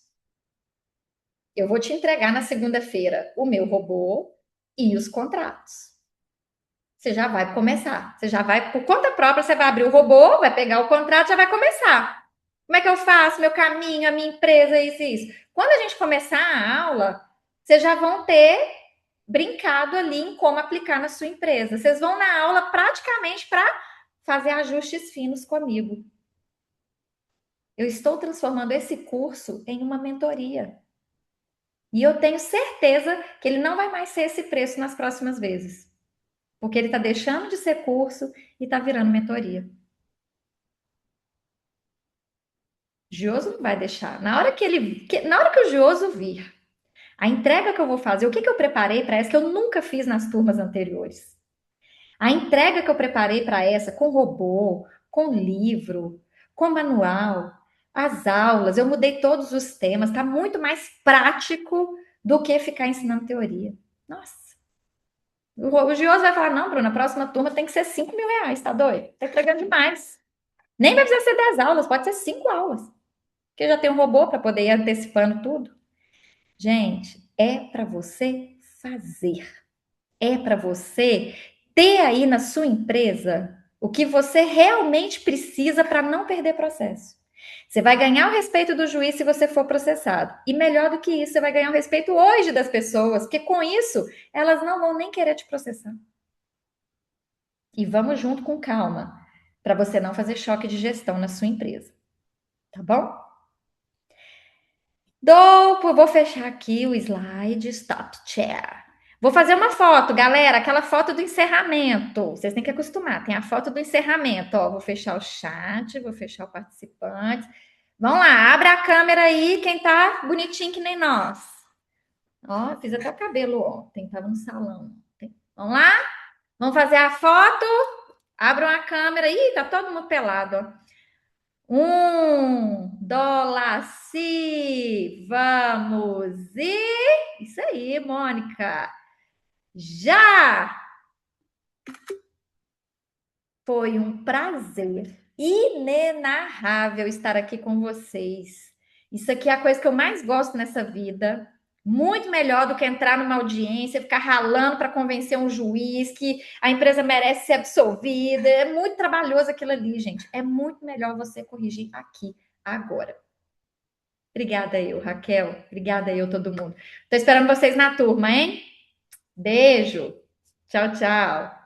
Eu vou te entregar na segunda-feira o meu robô e os contratos. Você já vai começar. Você já vai, por conta própria, você vai abrir o robô, vai pegar o contrato, já vai começar. Como é que eu faço? Meu caminho, a minha empresa, isso e isso. Quando a gente começar a aula, vocês já vão ter brincado ali em como aplicar na sua empresa. Vocês vão na aula praticamente para fazer ajustes finos comigo. Eu estou transformando esse curso em uma mentoria. E eu tenho certeza que ele não vai mais ser esse preço nas próximas vezes. Porque ele está deixando de ser curso e está virando mentoria. Gioso não vai deixar. Na hora que o Gioso vir, a entrega que eu vou fazer, o que eu preparei para essa que eu nunca fiz nas turmas anteriores. A entrega que eu preparei para essa com robô, com livro, com manual, as aulas, eu mudei todos os temas, tá muito mais prático do que ficar ensinando teoria. Nossa. O Gioso vai falar: não, Bruna, a próxima turma tem que ser R$ 5.000, tá doido? Tá entregando demais. Nem vai precisar ser 10 aulas, pode ser 5 aulas. Porque já tem um robô para poder ir antecipando tudo. Gente, é para você fazer. É para você ter aí na sua empresa o que você realmente precisa para não perder processo. Você vai ganhar o respeito do juiz se você for processado. E melhor do que isso, você vai ganhar o respeito hoje das pessoas, porque com isso elas não vão nem querer te processar. E vamos junto com calma, para você não fazer choque de gestão na sua empresa. Tá bom? Vou fechar aqui o slide Stop Share. Vou fazer uma foto, galera, aquela foto do encerramento. Vocês têm que acostumar, tem a foto do encerramento. Ó, vou fechar o chat, vou fechar o participante. Vamos lá, abra a câmera aí, quem tá bonitinho que nem nós. Ó, fiz até o cabelo ontem, tava no salão. Vamos lá? Vamos fazer a foto? Abram a câmera. Ih, tá todo mundo pelado, ó. $1, sim, vamos. E isso aí, Mônica. Já! Foi um prazer inenarrável estar aqui com vocês. Isso aqui é a coisa que eu mais gosto nessa vida. Muito melhor do que entrar numa audiência, ficar ralando para convencer um juiz que a empresa merece ser absolvida. É muito trabalhoso aquilo ali, gente. É muito melhor você corrigir aqui, agora. Obrigada eu, Raquel. Obrigada eu, todo mundo. Estou esperando vocês na turma, hein? Beijo. Tchau, tchau.